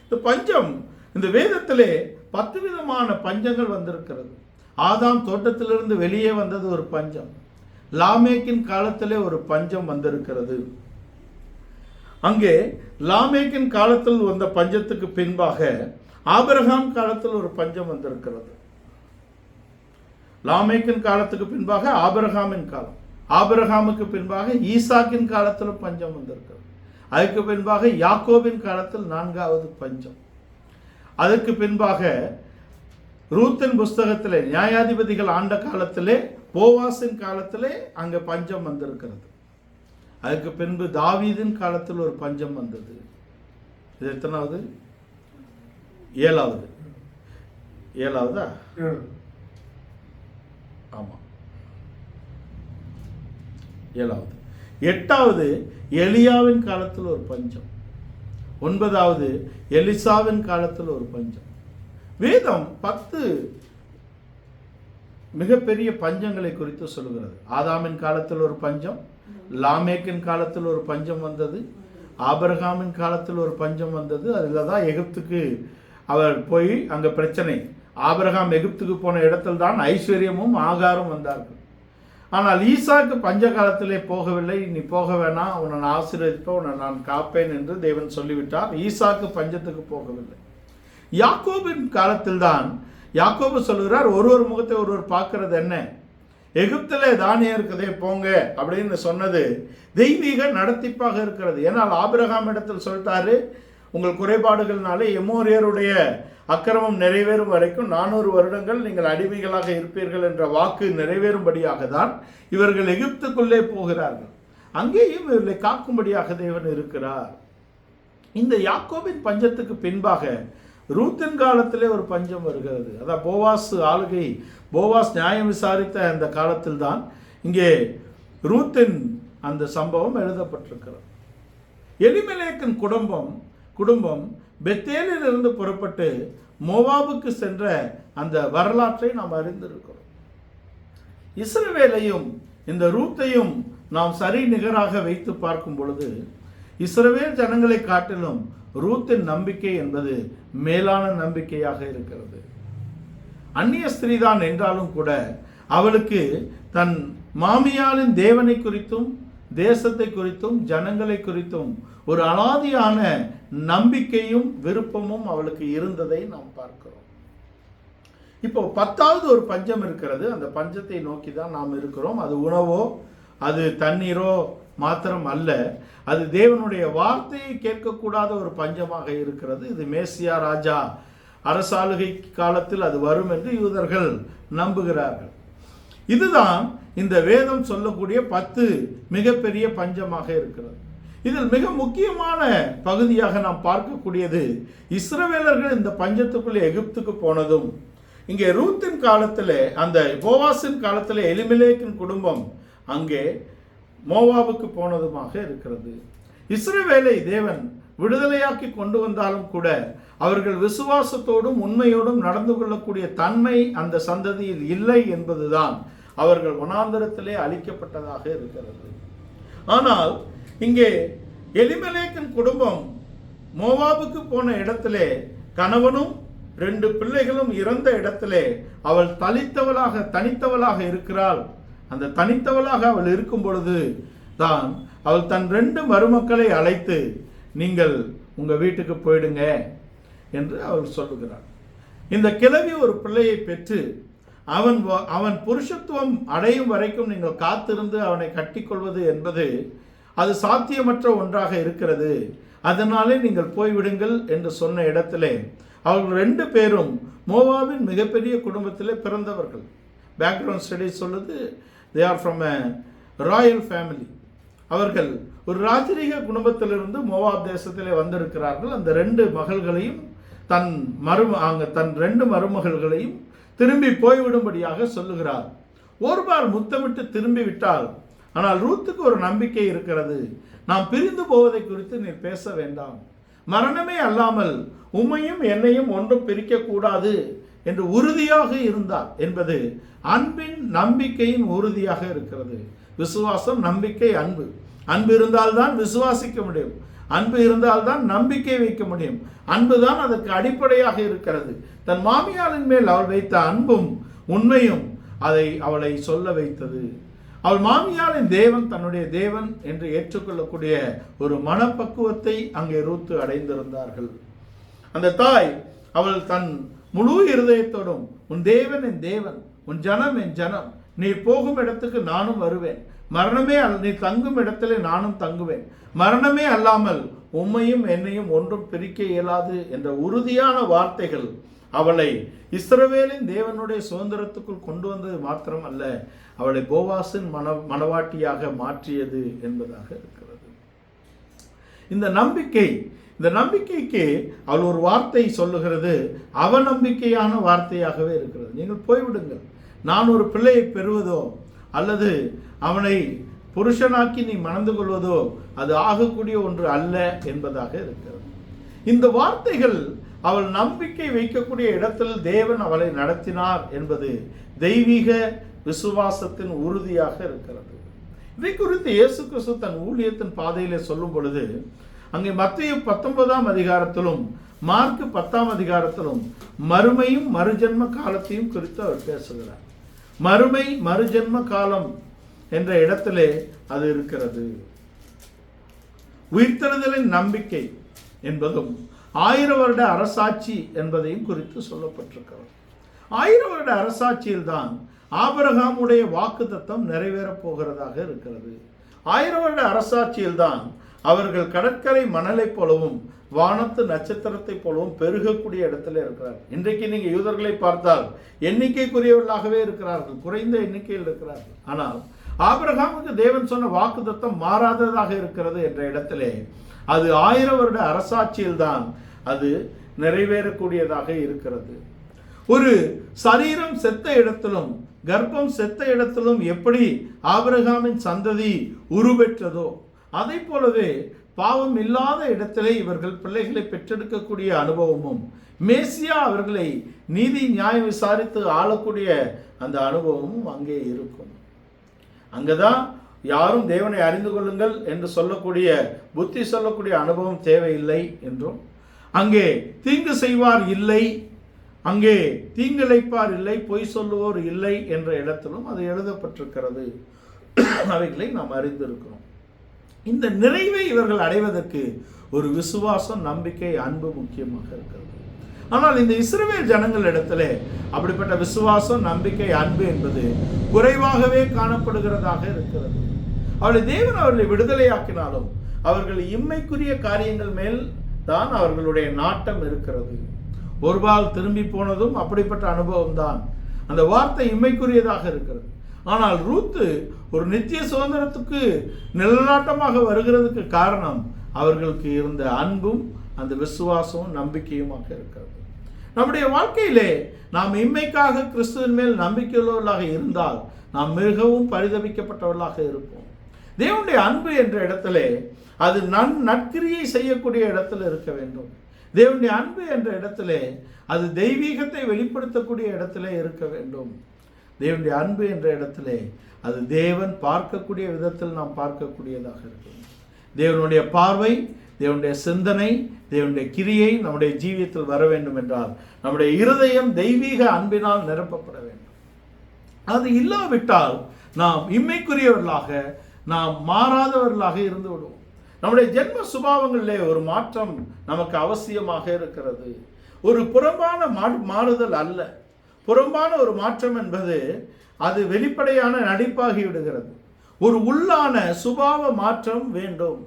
இந்த பஞ்சம், இந்த வேதத்திலே 10 விதமான பஞ்சங்கள் வந்திருக்கிறது. ஆதாம் தோட்டத்திலிருந்து வெளியே வந்தது ஒரு பஞ்சம். லாமேக்கின் காலத்திலே ஒரு பஞ்சம் வந்திருக்கிறது. அங்கே லாமேக்கின் காலத்தில் வந்த பஞ்சத்துக்கு பின்பாக ஆபிரகாம் காலத்தில் ஒரு பஞ்சம் வந்திருக்கிறது. லாமேக்கின் காலத்துக்கு பின்பாக ஆபிரகாமின் காலம், ஆபிரகாமுக்கு பின்பாக ஈசாக்கின் காலத்தில் பஞ்சம் வந்திருக்கிறது. அதுக்கு பின்பாக யாக்கோபின் காலத்தில் 4வது பஞ்சம். அதற்கு பின்பாக ரூத்தின் புஸ்தகத்திலே நியாயாதிபதிகள் ஆண்ட காலத்திலே போவாசின் காலத்திலே அங்கே பஞ்சம் வந்திருக்கிறது. அதுக்கு பின்பு தாவீதின் காலத்தில் ஒரு பஞ்சம் வந்தது. இது எத்தனாவது? 7வது. 7வதா? ஆமாம், 7வது. 8வது எலியாவின் காலத்தில் ஒரு பஞ்சம். 9வது எலிசாவின் காலத்தில் ஒரு பஞ்சம். வேதம் 10 மிகப்பெரிய பஞ்சங்களை குறித்து சொல்லுகிறது. ஆதாமின் காலத்தில் ஒரு பஞ்சம், லாமேக்கின் காலத்தில் ஒரு பஞ்சம் வந்தது, ஆபிரகாமின் காலத்தில் ஒரு பஞ்சம் வந்தது. அதில் தான் எகிப்துக்கு அவர் போய் அங்கே பிரச்சனை. ஆபிரகாம் எகிப்துக்கு போன இடத்தில் தான் ஐஸ்வர்யமும் ஆகாரம் வந்தார்கள். ஆனால் ஈசாக்கு பஞ்ச காலத்திலே போகவில்லை. நீ போக வேணாம், உன்னை நான் ஆசீர்வதிப்பேன், உன்னை நான் காப்பேன் என்று தேவன் சொல்லிவிட்டார். ஈசாக்கு பஞ்சத்துக்கு போகவில்லை. யாக்கோபின் காலத்தில் தான் யாக்கோபு சொல்லுகிறார், ஒரு முகத்தை ஒருவர் பார்க்கறது என்ன, எகிப்திலே தானியம் இருக்குதே போங்க அப்படின்னு சொன்னது தெய்வீக நடத்திப்பாக இருக்கிறது. ஏன்னால் ஆபிரகாம் இடத்தில் சொல்லிட்டாரு, உங்கள் குறைபாடுகள்னாலே எமோரியருடைய அக்கிரமம் நிறைவேறும் வரைக்கும் 400 வருடங்கள் நீங்கள் அடிமைகளாக இருப்பீர்கள் என்ற வாக்கு நிறைவேறும்படியாக தான் இவர்கள் எகிப்துக்குள்ளே போகிறார்கள். அங்கேயும் இவர்களை காக்கும்படியாக தேவன் இருக்கிறார். இந்த யாக்கோபின் பஞ்சத்துக்கு பின்பாக ரூத்தின் காலத்திலே ஒரு பஞ்சம் வருகிறது. அதான் போவாஸ் ஆளுகை, போவாஸ் நியாயம் விசாரித்த அந்த காலத்தில் தான் இங்கே ரூத்தின் அந்த சம்பவம் எழுதப்பட்டிருக்கிறது. எலிமெலேக்கின் குடும்பம் பெத்தேலிலிருந்து புறப்பட்டு மோவாபுக்கு சென்ற அந்த வரலாற்றை நாம் அறிந்திருக்கிறோம். இஸ்ரவேலையும் இந்த ரூத்தையும் நாம் சரி நிகராக வைத்து பார்க்கும் பொழுது இஸ்ரவேல் ஜனங்களை காட்டிலும் ரூத்தின் நம்பிக்கை என்பது மேலான நம்பிக்கையாக இருக்கிறது. அந்நிய ஸ்திரீதான் என்றாலும் கூட அவளுக்கு தன் மாமியாரின் தேவனை குறித்தும் தேசத்தை குறித்தும் ஜனங்களை குறித்தும் ஒரு அலாதியான நம்பிக்கையும் விருப்பமும் அவளுக்கு இருந்ததை நாம் பார்க்கிறோம். இப்போ 10வது ஒரு பஞ்சம் இருக்கிறது. அந்த பஞ்சத்தை நோக்கி தான் நாம் இருக்கிறோம். அது உணவோ அது தண்ணீரோ மாத்திரம் அல்ல, அது தேவனுடைய வார்த்தையை கேட்கக்கூடாத ஒரு பஞ்சமாக இருக்கிறது. இது மேசியா ராஜா அரசாளுகை காலத்தில் அது வரும் என்று யூதர்கள் நம்புகிறார்கள். இதுதான் இந்த வேதம் சொல்லக்கூடிய 10 மிகப்பெரிய பஞ்சமாக இருக்கிறது. இதில் மிக முக்கியமான பகுதியாக நாம் பார்க்கக்கூடியது, இஸ்ரவேலர்கள் இந்த பஞ்சத்துக்குள்ளே எகிப்துக்கு போனதும், இங்கே ரூத்தின் காலத்தில், அந்த போவாசின் காலத்தில் எலிமெலேக்கின் குடும்பம் அங்கே மோவாபுக்கு போனதுமாக இருக்கிறது. இஸ்ரவேலை தேவன் விடுதலையாக்கி கொண்டு வந்தாலும் கூட அவர்கள் விசுவாசத்தோடும் உண்மையோடும் நடந்து கொள்ளக்கூடிய தன்மை அந்த சந்ததியில் இல்லை என்பதுதான் அவர்கள் வனாந்தரத்திலே அழிக்கப்பட்டதாக இருக்கிறது. ஆனால் இங்கே எலிமெலேக்கின் குடும்பம் மோவாபுக்கு போன இடத்திலே கணவனும் 2 பிள்ளைகளும் இறந்த இடத்திலே அவள் தனித்தவளாக இருக்கிறாள். அந்த தனித்தவளாக அவள் இருக்கும் பொழுது தான் அவள் தன் 2 மருமக்களை அழைத்து, நீங்கள் உங்கள் வீட்டுக்கு போயிடுங்க என்று அவள் சொல்லுகிறாள். இந்த கிழவி ஒரு பிள்ளையை பெற்று அவன் புருஷத்துவம் அடையும் வரைக்கும் நீங்கள் காத்திருந்து அவனை கட்டிக்கொள்வது என்பது அது சாத்தியமற்ற ஒன்றாக இருக்கிறது, அதனாலே நீங்கள் போய்விடுங்கள் என்று சொன்ன இடத்திலே அவர்கள் 2 பேரும் மோவாபின் மிகப்பெரிய குடும்பத்திலே பிறந்தவர்கள். பேக்ரவுண்ட் ஸ்டடிஸ் சொல்லுது, they are from a Royal family. அவர்கள் ஒரு ராஜரீக குடும்பத்திலிருந்து மோவாப் தேசத்திலே வந்திருக்கிறார்கள். அந்த 2 மகள்களையும் தன் 2 மருமகள்களையும் திரும்பி போய்விடும்படியாக சொல்லுகிறார். ஒருபால் முத்தமிட்டு திரும்பி விட்டால், ஆனால் ரூத்துக்கு ஒரு நம்பிக்கை இருக்கிறது, நாம் பிரிந்து போவதை குறித்து நீ பேச வேண்டாம், மரணமே அல்லாமல் உம்மையும் என்னையும் ஒன்றும் பிரிக்கக்கூடாது என்று உறுதியாக இருந்தார் என்பது அன்பின் நம்பிக்கையின் உறுதியாக இருக்கிறது. விசுவாசம், நம்பிக்கை, அன்பு இருந்தால்தான் விசுவாசிக்க முடியும், அன்பு இருந்தால்தான் நம்பிக்கை வைக்க முடியும். அன்புதான் அதற்கு அடிப்படையாக இருக்கிறது. தன் மாமியாரின் மேல் அவள் வைத்த அன்பும் உண்மையும் அவளை சொல்ல வைத்தது. அவள் மாமியாரின் தேவன் தன்னுடைய தேவன் என்று ஏற்றுக்கொள்ளக்கூடிய ஒரு மனப்பக்குவத்தை அங்கே ரூத்து அடைந்திருந்தார்கள். அந்த தாய் அவள் தன் முழு இருதயத்தோடும், உன் தேவன் என் தேவன், உன் ஜனம் என் ஜனம், நீ போகும் இடத்துக்கு நானும் வருவேன், மரணமே நீ தங்கும் இடத்திலே நானும் தங்குவேன், மரணமே அல்லாமல் உம்மையும் என்னையும் ஒன்றும் பிரிக்க இயலாது என்ற உறுதியான வார்த்தைகள் அவளை இஸ்ரவேலின் தேவனுடைய சுதந்திரத்துக்குள் கொண்டு வந்தது மாத்திரமல்ல, அவளை போவாசின் மனவாட்டியாக மாற்றியது என்பதாக இருக்கிறது. இந்த நம்பிக்கைக்கு அவள் ஒரு வார்த்தை சொல்லுகிறது, அவநம்பிக்கையான வார்த்தையாகவே இருக்கிறது. நீங்கள் போய்விடுங்கள், நான் ஒரு பிள்ளையை பெறுவதோ அல்லது அவனை புருஷனாக்கி நீ மணந்து கொள்வதோ அது ஆகக்கூடிய ஒன்று அல்ல என்பதாக இருக்கிறது. இந்த வார்த்தைகள் அவள் நம்பிக்கை வைக்கக்கூடிய இடத்தில் தேவன் அவளை நடத்தினார் என்பது தெய்வீக விசுவாசத்தின் உறுதியாக இருக்கிறது. இதை குறித்து இயேசு கிறிஸ்து தன் ஊழியத்தின் பாதையிலே சொல்லும் பொழுது, அங்கே மத்தேயு 19ஆம் அதிகாரத்திலும் மார்க்கு 10ஆம் அதிகாரத்திலும் மறுமையும் மறுஜன்ம காலத்தையும் குறித்து அவர் பேசுகிறார். மறுமை, மறுஜன்ம காலம் என்ற இடத்திலே அது இருக்கிறது. உயிர்த்தெழுதலின் நம்பிக்கை என்பதும் 1000 வருட அரசாட்சி என்பதையும் குறித்து சொல்லப்பட்டிருக்கிறது. 1000 வருட அரசாட்சியில் தான் ஆபிரகாமுடைய வாக்குத்தத்தம் நிறைவேறப் போகிறதாக இருக்கிறது. 1000 வருட அரசாட்சியில் தான் அவர்கள் கடற்கரை மணலை போலவும் வானத்து நட்சத்திரத்தை போலவும் பெருகக்கூடிய இடத்துல இருக்கிறார். இன்றைக்கு நீங்க யூதர்களை பார்த்தால் எண்ணிக்கைக்குரியவர்களாகவே இருக்கிறார்கள், குறைந்த எண்ணிக்கையில் இருக்கிறார்கள். ஆனால் ஆபிரகாமுக்கு தேவன் சொன்ன வாக்குத்தத்தம் மாறாததாக இருக்கிறது என்ற இடத்திலே அது 1000 வருட அரசாட்சியில் தான் அது நிறைவேறக்கூடியதாக இருக்கிறது. ஒரு சரீரம் செத்த இடத்திலும் கர்ப்பம் செத்த இடத்திலும் எப்படி ஆபிரகாமின் சந்ததி உருவெற்றதோ அதை போலவே பாவம் இல்லாத இடத்திலே இவர்கள் பிள்ளைகளை பெற்றெடுக்கக்கூடிய அனுபவமும், மேசியா அவர்களை நீதி நியாயம் விசாரித்து ஆளக்கூடிய அந்த அனுபவமும் அங்கே இருக்கும். அங்கதான் யாரும் தேவனை அறிந்து கொள்ளுங்கள் என்று சொல்லக்கூடிய புத்தி சொல்லக்கூடிய அனுபவம் தேவையில்லை என்றும், அங்கே தீங்கு செய்வார் இல்லை, அங்கே தீங்கிழைப்பார் இல்லை, பொய் சொல்லுவோர் இல்லை என்ற இடத்திலும் அது எழுதப்பட்டிருக்கிறது. அவைகளை நாம் அறிந்திருக்கிறோம். இந்த நிறைவை இவர்கள் அடைவதற்கு ஒரு விசுவாசம், நம்பிக்கை, அன்பு முக்கியமாக இருக்கிறது. ஆனால் இந்த இஸ்ரவேல் ஜனங்கள் இடத்துல அப்படிப்பட்ட விசுவாசம், நம்பிக்கை, அன்பு என்பது குறைவாகவே காணப்படுகிறதாக இருக்கிறது. தேவன் அவர்களை விடுதலையாக்கினாலும் அவர்கள் இம்மைக்குரிய காரியங்கள் மேல் தான் அவர்களுடைய நாட்டம் இருக்கிறது. ஒருபால் திரும்பி போனதும் அப்படிப்பட்ட அனுபவம் தான். அந்த வார்த்தை இம்மைக்குரியதாக இருக்கிறது. ஆனால் ரூத்து ஒரு நித்திய சுதந்திரத்துக்கு நிழலாட்டமாக வருகிறதுக்கு காரணம் அவர்களுக்கு இருந்த அன்பும் அந்த விசுவாசமும் நம்பிக்கையுமாக இருக்கிறது. நம்முடைய வாழ்க்கையிலே நாம் இம்மைக்காக கிறிஸ்துவின் மேல் நம்பிக்கையுள்ளவர்களாக இருந்தால் நாம் மிகவும் பரிதபிக்கப்பட்டவர்களாக இருப்போம். தேவனுடைய அன்பு என்ற இடத்திலே அது நற்கிரியை செய்யக்கூடிய இடத்துல இருக்க வேண்டும். தேவனுடைய அன்பு என்ற இடத்திலே அது தெய்வீகத்தை வெளிப்படுத்தக்கூடிய இடத்திலே இருக்க வேண்டும். தேவனுடைய அன்பு என்ற இடத்திலே அது தேவன் பார்க்கக்கூடிய விதத்தில் நாம் பார்க்கக்கூடியதாக இருக்கும். தேவனுடைய பார்வை, தேவனுடைய சிந்தனை, தேவனுடைய கிரியை நம்முடைய ஜீவியத்தில் வர வேண்டும் என்றால் நம்முடைய இருதயம் தெய்வீக அன்பினால் நிரப்பப்பட வேண்டும். அது இல்லாவிட்டால் நாம் இம்மைக்குரியவர்களாக, நாம் மாறாதவர்களாக இருந்து விடுவோம். நம்முடைய ஜென்ம சுபாவங்களிலே ஒரு மாற்றம் நமக்கு அவசியமாக இருக்கிறது. ஒரு புறம்பான மாறுதல் அல்ல. புறம்பான ஒரு மாற்றம் என்பது அது வெளிப்படையான நடிப்பாகி விடுகிறது. ஒரு உள்ளான சுபாவ மாற்றம் வேண்டும்.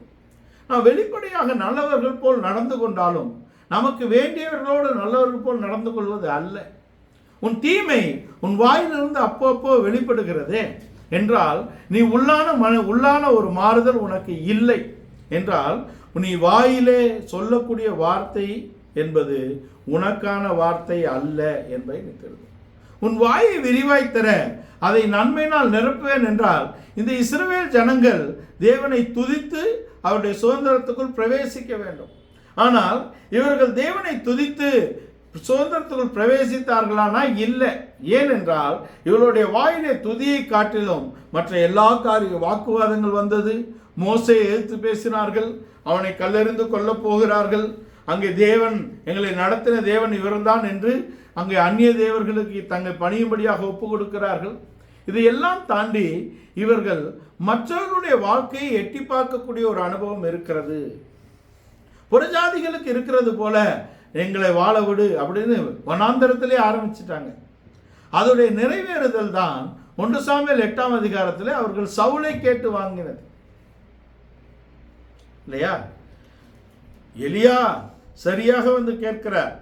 நாம் வெளிப்படையாக நல்லவர்கள் போல் நடந்து கொண்டாலும் நமக்கு வேண்டியவர்களோடு நல்லவர்கள் போல் நடந்து கொள்வது அல்ல. உன் தீமை உன் வாயிலிருந்து அப்பப்போ வெளிப்படுகிறதே என்றால் நீ உள்ளான ஒரு மாறுதல் உனக்கு இல்லை என்றால் நீ வாயிலே சொல்லக்கூடிய வார்த்தை என்பது உனக்கான வார்த்தை அல்ல என்பதை நிற்கிறது. உன் வாயை விரிவாய் தர அதை நன்மையினால் நிரப்புவேன் என்றால் இந்த இஸ்ரவேல் ஜனங்கள் தேவனை துதித்து அவருடைய சுதந்திரத்துக்குள் பிரவேசிக்க வேண்டும். ஆனால் இவர்கள் தேவனை துதித்து சுதந்திரத்துக்குள் பிரவேசித்தார்களானா? இல்லை. ஏனென்றால் இவருடைய வாயிலே துதியை காட்டிலும் மற்ற எல்லா வாக்குவாதங்கள் வந்தது. மோசேயை எதிர்த்து பேசினார்கள். அவனை கல்லெறிந்து கொல்லப் போகிறார்கள். அங்கே தேவன் எங்களை நடத்தின தேவன் இவர்தான் என்று அங்கே அந்நிய தேவர்களுக்கு தங்கள் பணியும்படியாக ஒப்பு கொடுக்கிறார்கள். இதையெல்லாம் தாண்டி இவர்கள் மற்றவர்களுடைய வாழ்க்கையை எட்டி பார்க்கக்கூடிய ஒரு அனுபவம் இருக்கிறது. புறஜாதிகளுக்கு இருக்கிறது போல எங்களை வாழ விடு அப்படின்னு வனாந்தரத்திலே ஆரம்பிச்சிட்டாங்க. அதோடைய நிறைவேறுதல் தான் 1 சாமுவேல் 8ஆம் அதிகாரத்திலே அவர்கள் சவுலை கேட்டு வாங்கினது இல்லையா? எலியா சரியாக வந்து கேட்கிறார்,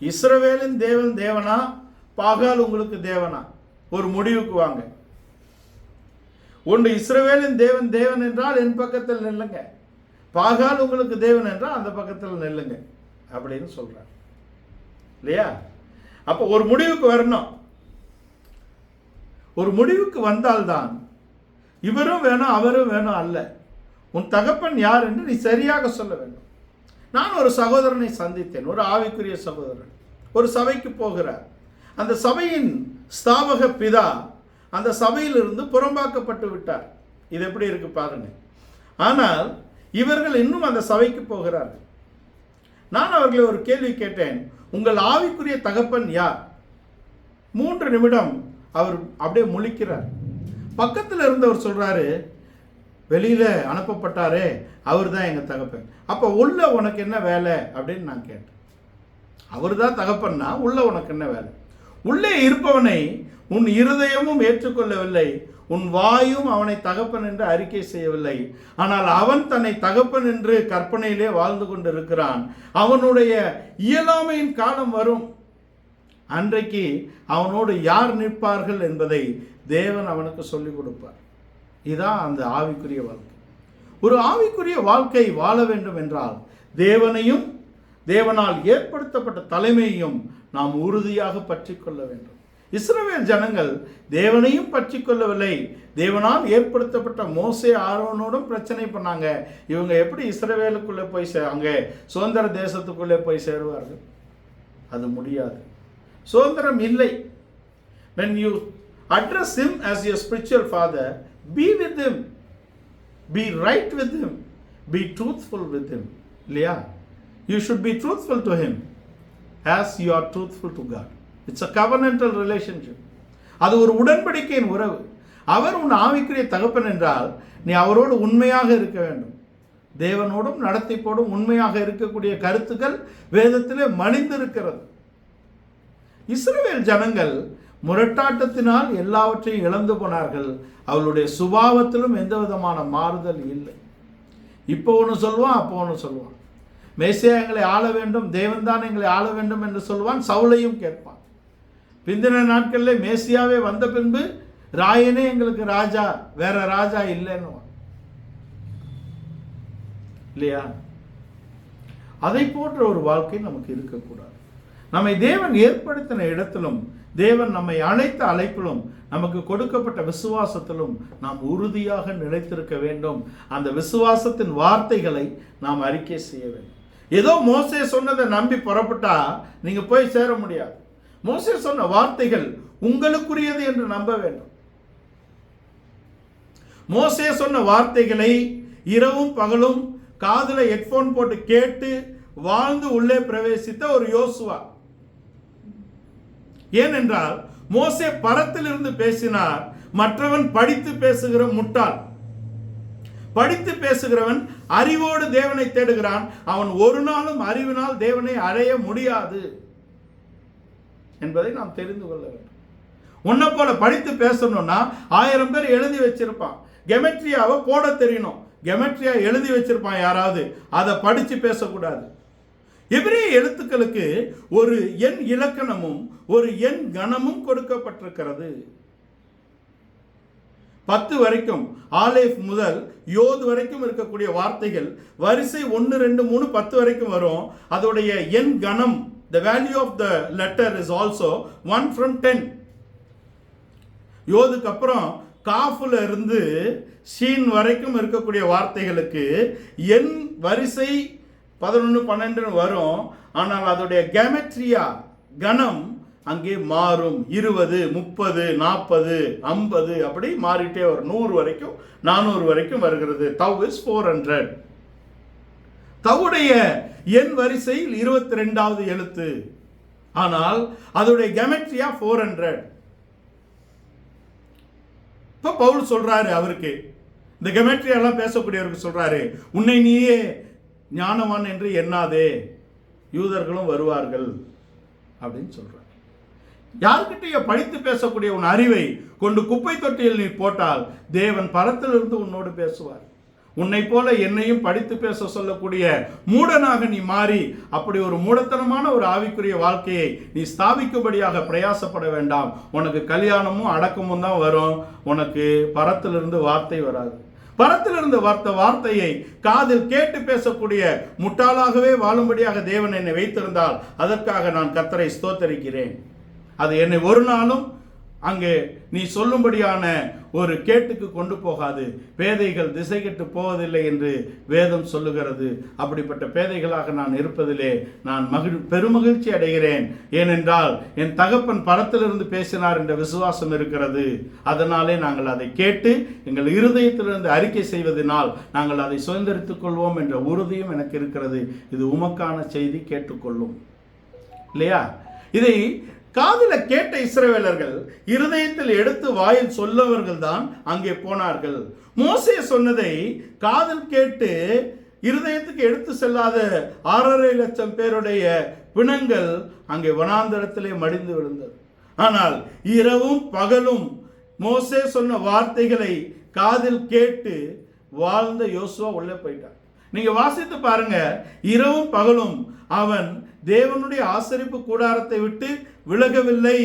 இஸ்ரவேலின் தேவன் தேவனா, பாகால் உங்களுக்கு தேவனா? ஒரு முடிவுக்கு வாங்க. ஒன்று இஸ்ரவேலின் தேவன் தேவன் என்றால் என் பக்கத்தில் நில்லுங்க, பாகால் உங்களுக்கு தேவன் என்றால் அந்த பக்கத்தில் நில்லுங்க அப்படின்னு சொல்றார் இல்லையா? அப்போ ஒரு முடிவுக்கு வரணும். ஒரு முடிவுக்கு வந்தால்தான் இவரும் வேணும் அவரும் வேணும் அல்ல. உன் தகப்பன் யார் என்று நீ சரியாக சொல்ல வேண்டும். நான் ஒரு சகோதரனை சந்தித்தேன், ஒரு ஆவிக்குரிய சகோதரன். ஒரு சபைக்கு போகிறார். அந்த சபையின் ஸ்தாபக பிதா அந்த சபையிலிருந்து புறம்பாக்கப்பட்டு விட்டார். இது எப்படி இருக்கு பாருங்க. ஆனால் இவர்கள் இன்னும் அந்த சபைக்கு போகிறார்கள். நான் அவர்களை ஒரு கேள்வி கேட்டேன், உங்கள் ஆவிக்குரிய தகப்பன் யார்? 3 நிமிடம் அவர் அப்படியே முழிக்கிறார். பக்கத்தில் இருந்தவர் சொல்றாரு, வெளியில அனுப்பப்பட்டாரே அவர் தான் எங்க தகப்பன். அப்ப உள்ள உனக்கு என்ன வேலை அப்படின்னு நான் கேட்டேன். அவர் தான் தகப்பன்னா உள்ள உனக்கு என்ன வேலை? உள்ளே இருப்பவனை உன் இருதயமும் ஏற்றுக்கொள்ளவில்லை, உன் வாயும் அவனை தகப்பன் என்று அறிக்கை செய்யவில்லை. ஆனால் அவன் தன்னை தகப்பன் என்று கற்பனையிலே வாழ்ந்து கொண்டிருக்கிறான். அவனுடைய இயலாமையின் காலம் வரும். அன்றைக்கு அவனோடு யார் நிற்பார்கள் என்பதை தேவன் அவனுக்கு சொல்லிக் கொடுப்பார். இதுதான் அந்த ஆவிக்குரிய வாழ்க்கை. ஒரு ஆவிக்குரிய வாழ்க்கை வாழ வேண்டும் என்றால் தேவனையும் தேவனால் ஏற்படுத்தப்பட்ட தலைமையையும் நாம் உறுதியாக பற்றி கொள்ள வேண்டும். இஸ்ரவேல் ஜனங்கள் தேவனையும் பற்றி கொள்ளவில்லை. தேவனால் ஏற்படுத்தப்பட்ட மோசே ஆரோனோடும் பிரச்சனை பண்ணாங்க. இவங்க எப்படி இஸ்ரவேலுக்குள்ளே போய் அங்கே சுதந்திர தேசத்துக்குள்ளே போய் சேருவார்கள்? அது முடியாது. சுதந்திரம் இல்லை. when you address him as your spiritual father, be with him, be right with him, be truthful with him. இல்லையா? You should be truthful to him as you are truthful to God. It's a covenantal relationship. அது ஒரு உடன்படிக்கையின் உறவு. அவர் உன் ஆவிக்குரிய தகப்பன் என்றால் நீ அவரோடு உண்மையாக இருக்க வேண்டும். தேவனோடும் நடத்திப்போடும் உண்மையாக இருக்கக்கூடிய கருத்துக்கள் வேதத்திலே மலிந்திருக்கிறது. இஸ்ரவேல் ஜனங்கள் முரட்டாட்டத்தினால் எல்லாவற்றையும் இழந்து போனார்கள். அவளுடைய சுபாவத்திலும் எந்த விதமான மாறுதல் இல்லை. இப்போ ஒன்று சொல்லுவான், அப்போ ஒன்று சொல்லுவான். மேசியா எங்களை ஆள வேண்டும், தேவன் தான் எங்களை ஆள வேண்டும் என்று சொல்வான். சவுலையும் கேட்பான். பிந்தின நாட்களில் மேசியாவே வந்த பின்பு ராயனே எங்களுக்கு ராஜா, வேற ராஜா இல்லைன்னு இல்லையா? அதை போன்ற ஒரு வாழ்க்கை நமக்கு இருக்கக்கூடாது. நம்மை தேவன் ஏற்படுத்தின இடத்திலும், தேவன் நம்மை அழைத்த அழைப்பிலும், நமக்கு கொடுக்கப்பட்ட விசுவாசத்திலும் நாம் உறுதியாக நிலைத்திருக்க வேண்டும். அந்த விசுவாசத்தின் வார்த்தைகளை நாம் அறிக்கை செய்ய வேண்டும். ஏதோ மோசே சொன்னதை நம்பி புறப்பட்டா நீங்க போய் சேர முடியாது. மோசே சொன்ன வார்த்தைகள் உங்களுக்குரியது என்று நம்ப வேண்டும். மோசே சொன்ன வார்த்தைகளை இரவும் பகலும் காதுல ஹெட்போன் போட்டு கேட்டு வாழ்ந்து உள்ளே பிரவேசித்த ஒரு யோசுவா. ஏனென்றால் மோசே பரத்திலிருந்து பேசினார், மற்றவன் படித்து பேசுகிற முட்டாள். படித்து பேசுகிறவன் அறிவோடு தேவனை தேடுகிறான், அவன் ஒரு நாளும் அறிவினால் தேவனை அடைய முடியாது என்பதை நாம் தெரிந்து கொள்ள வேண்டும். உன்னை போல படித்து பேசணும்னா 1000 பேர் எழுதி வச்சிருப்பான், கெமெட்ரியாவை போட தெரியணும். கெமெட்ரியா எழுதி வச்சிருப்பான் யாராவது, அதை படிச்சு பேசக்கூடாது. எபிரேய எழுத்துக்களுக்கு ஒரு எண் இலக்கணமும் ஒரு எண் கணமும் கொடுக்கப்பட்டிருக்கிறது. 10 வரைக்கும், ஆலேஃப் முதல் யோத் வரைக்கும் இருக்கக்கூடிய வார்த்தைகள் வரிசை 1, 2, 3, 10 வரைக்கும் வரும். அதோடைய எண் கணம், the value of the letter is also 1 from 10. யோதுக்கு அப்புறம் காஃப்ல இருந்து ஷீன் வரைக்கும் இருக்கக்கூடிய வார்த்தைகளுக்கு எண் வரிசை 11, 12 வரும். ஆனால் அதோடைய கெமெட்ரியா கணம் அங்கே மாறும். 20, 30, 40, 50 அப்படி மாறிட்டே வரும். 100 வரைக்கும் 400 வரைக்கும் வருகிறது. தவ் இஸ் 400. தவுடைய எண் வரிசையில் 22வது எழுத்து, ஆனால் அதோடைய கெமெட்ரியா 400. இப்போ பவுல் சொல்றாரு, அவருக்கு இந்த கெமெட்ரியா எல்லாம் பேசக்கூடியவருக்கு சொல்றாரு, உன்னை நீயே ஞானவான் என்று எண்ணாதே, யூதர்களும் வருவார்கள் அப்படின்னு சொல்றார். யார்கிட்டயோ படித்து பேசக்கூடிய உன் அறிவை கொண்டு குப்பை தொட்டியில் நீ போட்டால் தேவன் பரத்திலிருந்து உன்னோடு பேசுவார். உன்னை போல என்னையும் படித்து பேச சொல்லக்கூடிய மூடனாக நீ மாறி அப்படி ஒரு மூடத்தனமான ஒரு ஆவிக்குரிய வாழ்க்கையை நீ ஸ்தாபிக்கும்படியாக பிரயாசப்பட வேண்டாம். உனக்கு கல்யாணமும் அடக்கமும் தான் வரும், உனக்கு பரத்திலிருந்து வார்த்தை வராது. பரத்திலிருந்து வார்த்தையை காதில் கேட்டு பேசக்கூடிய முட்டாளாகவே வாழும்படியாக தேவன் என்னை வைத்திருந்தால் அதற்காக நான் கர்த்தரை ஸ்தோத்தரிக்கிறேன். அது என்னை ஒரு நாளும் அங்கே நீ சொல்லும்படியான ஒரு கேட்டுக்கு கொண்டு போகாது. பேதைகள் திசை கெட்டு போவதில்லை என்று வேதம் சொல்லுகிறது. அப்படிப்பட்ட பேதைகளாக நான் இருப்பதிலே நான் பெருமகிழ்ச்சி அடைகிறேன். ஏனென்றால் என் தகப்பன் பரத்திலிருந்து பேசினார் என்ற விசுவாசம் இருக்கிறது. அதனாலே நாங்கள் அதை கேட்டு எங்கள் இருதயத்திலிருந்து அறிக்கை செய்வதனால் நாங்கள் அதை சுதந்திரித்துக் கொள்வோம் என்ற உறுதியும் எனக்கு இருக்கிறது. இது உமக்கான செய்தி, கேட்டுக்கொள்ளும் இல்லையா? இதை காதில கேட்ட இஸ்ரவேலர்கள் இருதயத்தில் எடுத்து வாயில் சொல்லவர்கள் தான் அங்கே போனார்கள். மோசே சொன்னதை காதில் கேட்டு இருதயத்துக்கு எடுத்து செல்லாத 6.5 லட்சம் பேருடைய பிணங்கள் அங்கே வனாந்தரத்திலே மடிந்து விழுந்தது. ஆனால் இரவும் பகலும் மோசே சொன்ன வார்த்தைகளை காதில் கேட்டு வாழ்ந்த யோசுவா உள்ளே போயிட்டார். நீங்க வாசித்து பாருங்க, இரவும் பகலும் அவன் தேவனுடைய ஆசரிப்பு கூடாரத்தை விட்டு விலகவில்லை.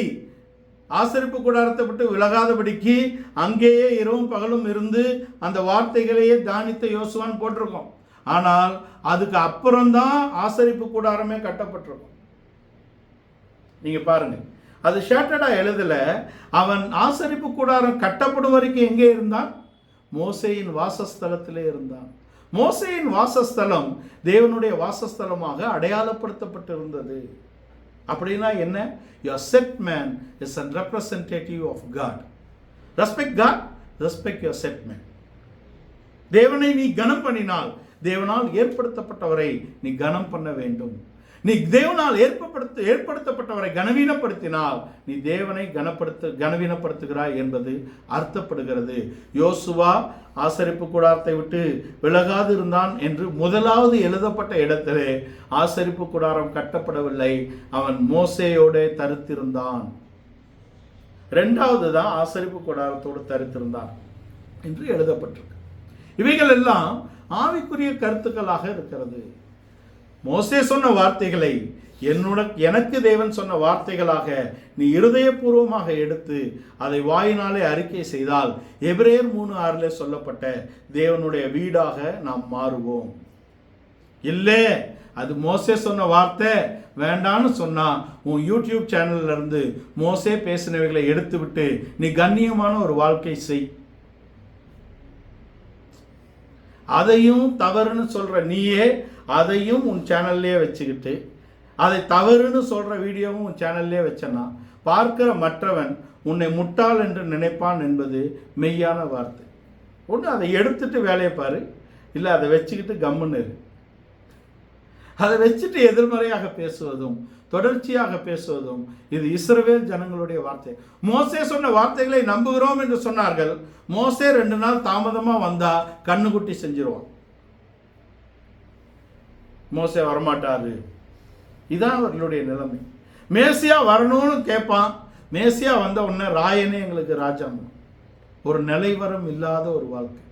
ஆசரிப்பு கூடாரத்தை விட்டு விலகாதபடிக்கு அங்கேயே இரவும் பகலும் இருந்து அந்த வார்த்தைகளையே தியானித்த யோசுவான் போட்டிருக்கோம். ஆனால் அதுக்கு அப்புறம்தான் ஆசரிப்பு கூடாரமே கட்டப்பட்டிருக்கும். நீங்க பாருங்க, அது ஷார்ட்டடா எழுதல. அவன் ஆசரிப்பு கூடாரம் கட்டப்படும் வரைக்கும் எங்கே இருந்தான்? மோசேயின் வாசஸ்தலத்திலே இருந்தான். மோசேயின் வாசஸ்தலம் தேவனுடைய வாசஸ்தலமாக அடையாளப்படுத்தப்பட்டிருந்தது. அப்படின்னா என்ன? Your set man is a representative of God. Respect God, respect your set man. தேவனை நீ கனம் பண்ணினால் தேவனால் ஏற்படுத்தப்பட்டவரை நீ கனம் பண்ண வேண்டும். நீ தேவனால் ஏற்படுத்தப்பட்டவரை கனவீனப்படுத்தினால் நீ தேவனை கனவீனப்படுத்துகிறாய் என்பது அர்த்தப்படுகிறது. யோசுவா ஆசரிப்பு கூடாரத்தை விட்டு விலகாது இருந்தான் என்று முதலாவது எழுதப்பட்ட இடத்திலே ஆசரிப்பு கூடாரம் கட்டப்படவில்லை, அவன் மோசேயோடு தரித்திருந்தான். 2வது தான் ஆசரிப்பு கூடாரத்தோடு தரித்திருந்தான் என்று எழுதப்பட்டிருக்கு. இவைகள் எல்லாம் ஆவிக்குரிய கருத்துக்களாக இருக்கிறது. மோசே சொன்ன வார்த்தைகளை எனக்கு தேவன் சொன்ன வார்த்தைகளாக நீ இருதயபூர்வமாக எடுத்து அதை வாயினாலே அறிக்கை செய்தால் எபிரேயர் 3:6 சொல்லப்பட்ட தேவனுடைய வீடாக நாம் மாறுவோம். இல்லை, அது மோசே சொன்ன வார்த்தை வேண்டான்னு சொன்னா உன் யூடியூப் சேனல்ல இருந்து மோசே பேசினவைகளை எடுத்து விட்டு நீ கண்ணியமான ஒரு வாழ்க்கை செய். அதையும் தவறுன்னு சொல்ற நீயே அதையும் உன் சேனல்லே வச்சுக்கிட்டு அதை தவறுன்னு சொல்ற வீடியோவும் உன் சேனல்லே வச்சனா பார்க்கிற மற்றவன் உன்னை முட்டாள் என்று நினைப்பான் என்பது மெய்யான வார்த்தை. ஒன்று அதை எடுத்துட்டு வேலையை பாரு, இல்லை அதை வச்சுக்கிட்டு கம்முன்னு இரு. அதை வச்சுட்டு எதிர்மறையாக பேசுவதும் தொடர்ச்சியாக பேசுவதும் இது இஸ்ரவேல் ஜனங்களுடைய வார்த்தை. மோசே சொன்ன வார்த்தைகளை நம்புகிறோம் என்று சொன்னார்கள். மோசே 2 நாள் தாமதமாக வந்தா கண்ணுக்குட்டி செஞ்சிருவான். மோசே வரமாட்டாரு. இதான் அவர்களுடைய நிலைமை. மேசியா வரணும்னு கேட்பான். மேசியா வந்த உடனே ராயனே எங்களுக்கு ராஜாங்க. ஒரு நிலைவரம் இல்லாத ஒரு வாழ்க்கை.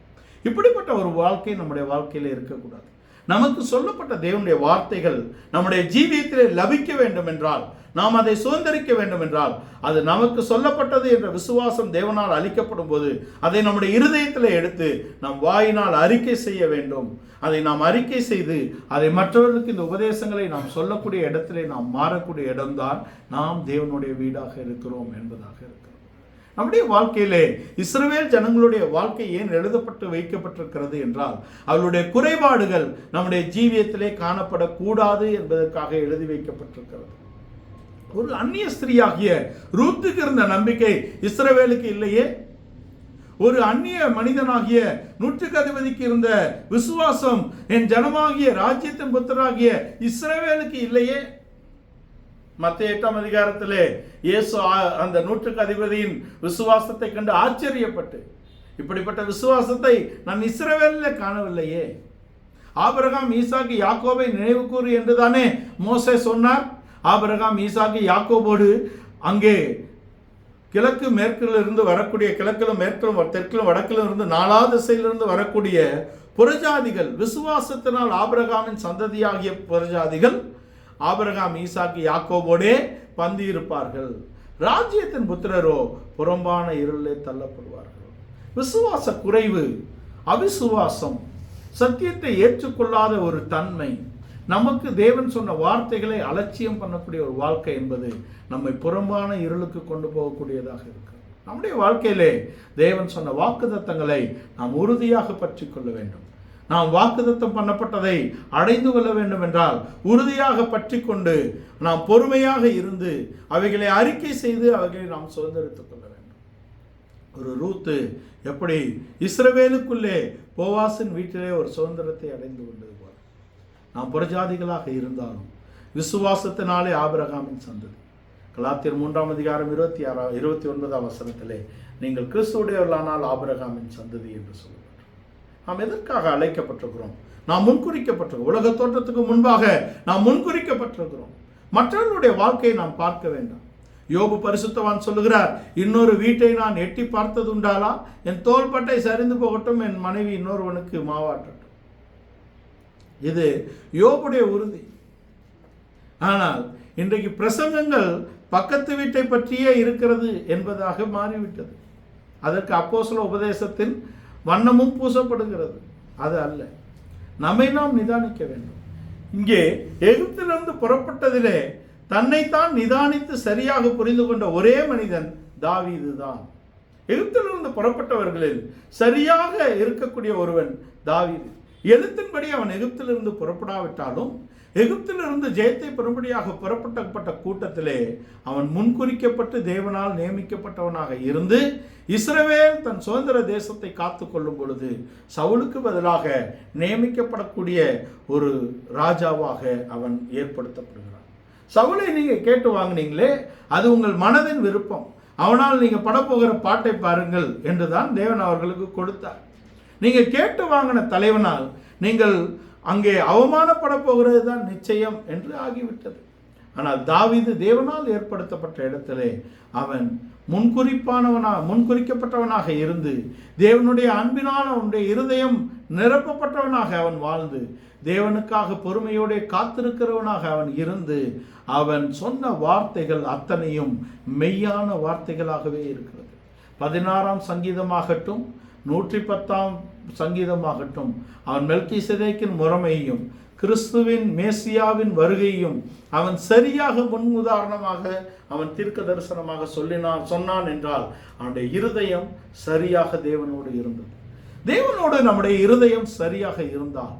இப்படிப்பட்ட ஒரு வாழ்க்கை நம்முடைய வாழ்க்கையில் இருக்கக்கூடாது. நமக்கு சொல்லப்பட்ட தேவனுடைய வார்த்தைகள் நம்முடைய ஜீவியத்திலே லபிக்க வேண்டும் என்றால், நாம் அதை சுதந்திரிக்க வேண்டும் என்றால், அது நமக்கு சொல்லப்பட்டது என்ற விசுவாசம் தேவனால் அளிக்கப்படும் போது அதை நம்முடைய இருதயத்தில் எடுத்து நம் வாயினால் அறிக்கை செய்ய வேண்டும். அதை நாம் அறிக்கை செய்து அதை மற்றவர்களுக்கு இந்த உபதேசங்களை நாம் சொல்லக்கூடிய இடத்திலே நாம் மாறக்கூடிய இடம்தான் நாம் தேவனுடைய வீடாக இருக்கிறோம் என்பதாக இருக்கிறோம். நம்முடைய வாழ்க்கையிலே இஸ்ரவேல் ஜனங்களுடைய வாழ்க்கை ஏன் எழுதப்பட்டு வைக்கப்பட்டிருக்கிறது என்றால், அவர்களுடைய குறைபாடுகள் நம்முடைய ஜீவியத்திலே காணப்படக்கூடாது என்பதற்காக எழுதி வைக்கப்பட்டிருக்கிறது. ஒரு அந்நிய ஸ்திரீயாகிய ரூத்துக்கு இருந்த நம்பிக்கை இஸ்ரவேலுக்கு இல்லையே? ஒரு அந்நிய மனிதனாகிய நூற்றுக்கு அதிபதிக்கு இருந்த விசுவாசம் என் ஜனமாகிய ராஜ்யத்தின் புத்தராகிய இஸ்ரவேலுக்கு இல்லையே? மத்திய 8ஆம் அதிகாரத்திலே இயேசு அந்த நூற்றுக்கு அதிபதியின் விசுவாசத்தை கண்டு ஆச்சரியப்பட்டு, இப்படிப்பட்ட விசுவாசத்தை நான் இஸ்ரவேலில் காணவில்லையே. ஆபிரகாம் ஈசாக்கு யாக்கோபை நினைவு கூறு என்றுதானே மோசே சொன்னார். ஆபிரகாம் ஈசாக்கு யாக்கோபோடு அங்கே கிழக்கு மேற்கில் இருந்து வரக்கூடிய, கிழக்கிலும் மேற்கிலும் தெற்கிலும் வடக்கிலும் இருந்து 4 திசையிலிருந்து வரக்கூடிய புறஜாதிகள், விசுவாசத்தினால் ஆபிரகாமின் சந்ததியாகிய புறஜாதிகள் ஆபிரகாம் ஈசாக்கு யாக்கோபோடே பந்தி இருப்பார்கள். ராஜ்யத்தின் புத்திரரோ புறம்பான இருளே தள்ளப்படுவார்கள். விசுவாச குறைவு, அவிசுவாசம், சத்தியத்தை ஏற்றுக்கொள்ளாத ஒரு தன்மை, நமக்கு தேவன் சொன்ன வார்த்தைகளை அலட்சியம் பண்ணக்கூடிய ஒரு வாழ்க்கை என்பது நம்மை புறம்பான இருளுக்கு கொண்டு போகக்கூடியதாக இருக்கு. நம்முடைய வாழ்க்கையிலே தேவன் சொன்ன வாக்குத்தத்தங்களை நாம் உறுதியாக பற்றி கொள்ள வேண்டும். நாம் வாக்குத்தத்தம் பண்ணப்பட்டதை அடைந்து கொள்ள வேண்டும் என்றால் உறுதியாக பற்றி கொண்டு நாம் பொறுமையாக இருந்து அவைகளை அறிக்கை செய்து அவைகளை நாம் சுதந்திரித்துக் கொள்ள வேண்டும். ஒரு ரூத்து எப்படி இஸ்ரவேலுக்குள்ளே போவாசின் வீட்டிலே ஒரு சுதந்திரத்தை அடைந்து கொண்டது போல, நாம் புறஜாதிகளாக இருந்தாலும் விசுவாசத்தினாலே ஆபிரகாமின் சந்ததி. கலாத்தியர் 3ஆம் அதிகாரம் 29ஆம் வசனத்திலே நீங்கள் கிறிஸ்துவுடையவர்களானால் ஆபிரகாமின் சந்ததி என்று சொல்லுவார். நாம் எதற்காக அழைக்கப்பட்டிருக்கிறோம்? நாம் முன்குறிக்கப்பட்டிருக்கிறோம். உலக தோற்றத்துக்கு முன்பாக நாம் முன்குறிக்கப்பட்டிருக்கிறோம். மற்றவர்களுடைய வாழ்க்கையை நாம் பார்க்க வேண்டாம். யோபு பரிசுத்தவான் சொல்லுகிறார், இன்னொரு வீட்டை நான் எட்டி பார்த்தது உண்டாலா? என் தோள்பட்டை சரிந்து போகட்டும், என் மனைவி இன்னொருவனுக்கு மாவாட்டட்டும். இது யோபுடைய உறுதி. ஆனால் இன்றைக்கு பிரசங்கங்கள் பக்கத்து வீட்டை பற்றியே இருக்கிறது என்பதாக மாறிவிட்டது. அதற்கு அப்போஸ்தல உபதேசத்தின் வண்ணமும் பூசப்படுகிறது. அது அல்ல. நம்மை நாம் நிதானிக்க வேண்டும். இங்கே எகிப்திலிருந்து புறப்பட்டதிலே தன்னைத்தான் நிதானித்து சரியாக புரிந்து கொண்ட ஒரே மனிதன் தாவீது தான். எகிப்திலிருந்து புறப்பட்டவர்களில் சரியாக இருக்கக்கூடிய ஒருவன் தாவீது. எழுத்தின்படி அவன் எகிப்திலிருந்து புறப்படாவிட்டாலும் எகிப்திலிருந்து ஜெயத்தை பெறும்படியாக புறப்பட்ட கூட்டத்திலே அவன் முன்குறிக்கப்பட்டு தேவனால் நியமிக்கப்பட்டவனாக இருந்து இஸ்ரவேல் தன் சுதந்திர தேசத்தை காத்து கொள்ளும் பொழுது சவுலுக்கு பதிலாக நியமிக்கப்படக்கூடிய ஒரு ராஜாவாக அவன் ஏற்படுத்தப்படுகிறான். சவுலை நீங்க கேட்டு வாங்கினீங்களே, அது உங்கள் மனதின் விருப்பம், அவனால் நீங்க படப்போகிற பாட்டை பாருங்கள் என்றுதான் தேவன் அவர்களுக்கு கொடுத்தார். நீங்க கேட்டு வாங்கின தலைவனால் நீங்கள் அங்கே அவமானப்பட போகிறது தான் நிச்சயம் என்று ஆகிவிட்டது. ஆனால் தாவீது தேவனால் ஏற்படுத்தப்பட்ட இடத்திலே அவன் முன்குறிக்கப்பட்டவனாக இருந்து தேவனுடைய அன்பினால் அவனுடைய இருதயம் நிரப்பப்பட்டவனாக அவன் வாழ்ந்து தேவனுக்காக பொறுமையோடு காத்திருக்கிறவனாக அவன் இருந்து அவன் சொன்ன வார்த்தைகள் அத்தனையும் மெய்யான வார்த்தைகளாகவே இருக்கிறது. 16ஆம் சங்கீதமாகட்டும் 110ஆம் சங்கீதமாகட்டும் அவன் மெல்கிசேதேக்கின் முறைமையையும் கிறிஸ்துவின் மேசியாவின் வருகையும் அவன் சரியாக முன் உதாரணமாக அவன் தீர்க்க தரிசனமாக சொன்னான் என்றால் அவனுடைய இருதயம் சரியாக தேவனோடு இருந்தது. தேவனோடு நம்முடைய இருதயம் சரியாக இருந்தால்,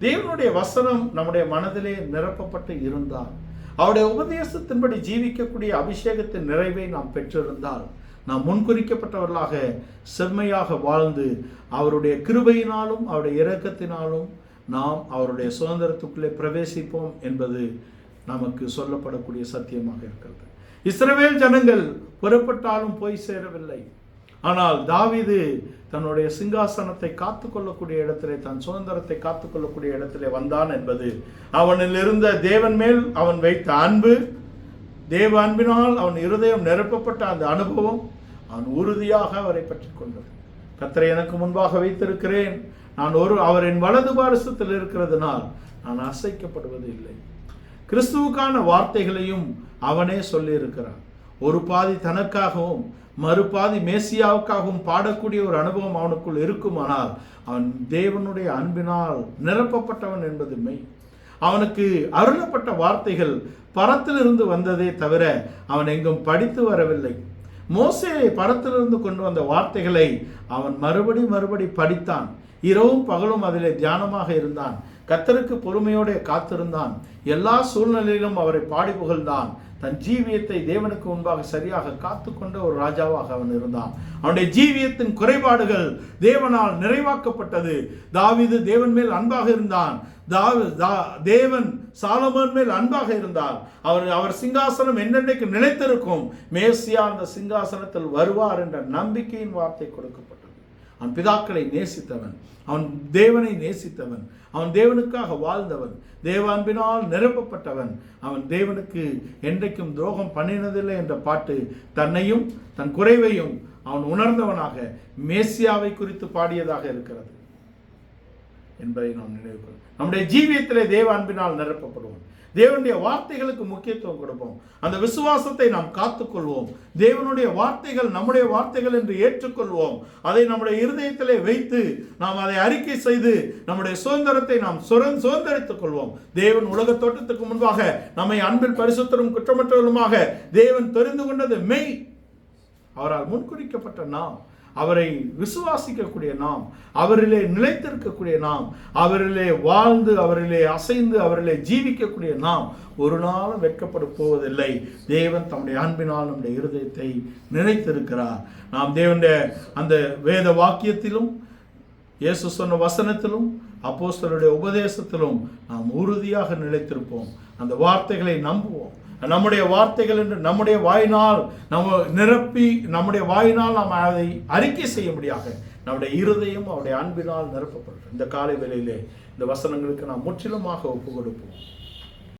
தேவனுடைய வசனம் நம்முடைய மனதிலே நிரப்பப்பட்டு இருந்தால், அவருடைய உபதேசத்தின்படி ஜீவிக்கக்கூடிய அபிஷேகத்தின் நிறைவை நாம் பெற்றிருந்தால், நாம் முன்குறிக்கப்பட்டவர்களாக செம்மையாக வாழ்ந்து அவருடைய கிருபையினாலும் அவருடைய இரக்கத்தினாலும் நாம் அவருடைய சுதந்திரத்துக்குள்ளே பிரவேசிப்போம் என்பது நமக்கு சொல்லப்படக்கூடிய சத்தியமாக இருக்கிறது. இஸ்ரவேல் ஜனங்கள் புறப்பட்டாலும் போய் சேரவில்லை. ஆனால் தாவீது தன்னுடைய சிங்காசனத்தை காத்துக்கொள்ளக்கூடிய இடத்திலே, தன் சுதந்திரத்தை காத்துக்கொள்ளக்கூடிய இடத்திலே வந்தான் என்பது அவனில் இருந்த தேவன் மேல் அவன் வைத்த அன்பு, தேவ அன்பினால் அவன் இருதயம் நிரப்பப்பட்ட அந்த அனுபவம் அவன் உறுதியாக அவரை பற்றி கொண்டது. கர்த்தரை எனக்கு முன்பாக வைத்திருக்கிறேன், அவர் என் வலது பாரசத்தில் இருக்கிறதுனால் நான் அசைக்கப்படுவது இல்லை. கிறிஸ்துவுக்கான வார்த்தைகளையும் அவனே சொல்லி இருக்கிறான். ஒரு பாதி தனக்காகவும் மறுபாதி மேசியாவுக்காகவும் பாடக்கூடிய ஒரு அனுபவம் அவனுக்குள் இருக்குமானால் அவன் தேவனுடைய அன்பினால் நிரப்பப்பட்டவன் என்பது மெய். அவனுக்கு அருளப்பட்ட வார்த்தைகள் பரத்திலிருந்து வந்ததே தவிர அவன் எங்கும் படித்து வரவில்லை. மோசே பரத்திலிருந்து கொண்டு வந்த வார்த்தைகளை அவன் மறுபடி படித்தான். இரவும் பகலும் அதிலே தியானமாக இருந்தான். கர்த்தருக்கு பொறுமையோடு காத்திருந்தான். எல்லா சூழ்நிலையிலும் அவரை பாடி புகழ்ந்தான். தன் ஜீவியத்தை தேவனுக்கு முன்பாக சரியாக காத்துக்கொண்ட ஒரு ராஜாவாக அவன் இருந்தான். அவனுடைய ஜீவியத்தின் குறைபாடுகள் தேவனால் நிறைவாக்கப்பட்டது. தாவீது தேவன் மேல் அன்பாக இருந்தான். தேவன் சாலமோன் மேல் அன்பாக இருந்தார். அவர் சிங்காசனம் என்னென்னைக்கு நிலைத்திருக்கும். மேசியா அந்த சிங்காசனத்தில் வருவார் என்ற நம்பிக்கையின் வார்த்தை கொடுக்கப்பட்டது. அவன் பிதாக்களை நேசித்தவன், அவன் தேவனை நேசித்தவன், அவன் தேவனுக்காக வாழ்ந்தவன், தேவ அன்பினால் நிரப்பப்பட்டவன். அவன் தேவனுக்கு என்றைக்கும் துரோகம் பண்ணினதில்லை என்ற பாட்டு தன்னையும் தன் குறைவையும் அவன் உணர்ந்தவனாக மேசியாவை குறித்து பாடியதாக இருக்கிறது என்பதை நாம் நினைவு. நம்முடைய ஜீவியத்திலே தேவ அன்பினால் நிரப்பப்படுவோம். தேவனுடைய வார்த்தைகளுக்கு முக்கியத்துவம் கொடுப்போம். அந்த விசுவாசத்தை நாம் காத்துக்கொள்வோம். தேவனுடைய வார்த்தைகள் நம்முடைய வார்த்தைகள் என்று ஏற்றுக்கொள்வோம். அதை நம்முடைய இருதயத்திலே வைத்து நாம் அதை அறிக்கை செய்து நம்முடைய சுதந்திரத்தை நாம் சுதந்திரித்துக் கொள்வோம். தேவன் உலக தோற்றத்துக்கு முன்பாக நம்மை அன்பில் பரிசுத்தரும் குற்றமற்றவருமாக தேவன் தெரிந்து கொண்டது மெய். அவரால் முன்குறிக்கப்பட்ட நாம், அவரை விசுவாசிக்கக்கூடிய நாம், அவரிலே நிலைத்திருக்கக்கூடிய நாம், அவரிலே வாழ்ந்து அவரிலே அசைந்து அவரிலே ஜீவிக்கக்கூடிய நாம் ஒரு நாளும் வெட்கப்பட போவதில்லை. தேவன் தம்முடைய அன்பினால் நம்முடைய இருதயத்தை நினைத்திருக்கிறார். நாம் தேவனுடைய அந்த வேத வாக்கியத்திலும் இயேசு சொன்ன வசனத்திலும் அப்போஸ்தலருடைய உபதேசத்திலும் நாம் உறுதியாக நிலைத்திருப்போம். அந்த வார்த்தைகளை நம்புவோம். நம்முடைய வார்த்தைகள் என்று நம்முடைய வாயினால் நம்ம நிரப்பி நம்முடைய வாயினால் நாம் அதை அறிக்கை செய்யும்படியாக நம்முடைய இருதயம் அவருடைய அன்பினால் நிரப்பப்படும். இந்த காலை வேளையிலே இந்த வசனங்களுக்கு நாம் முற்றிலுமாக ஒப்பு கொடுப்போம்.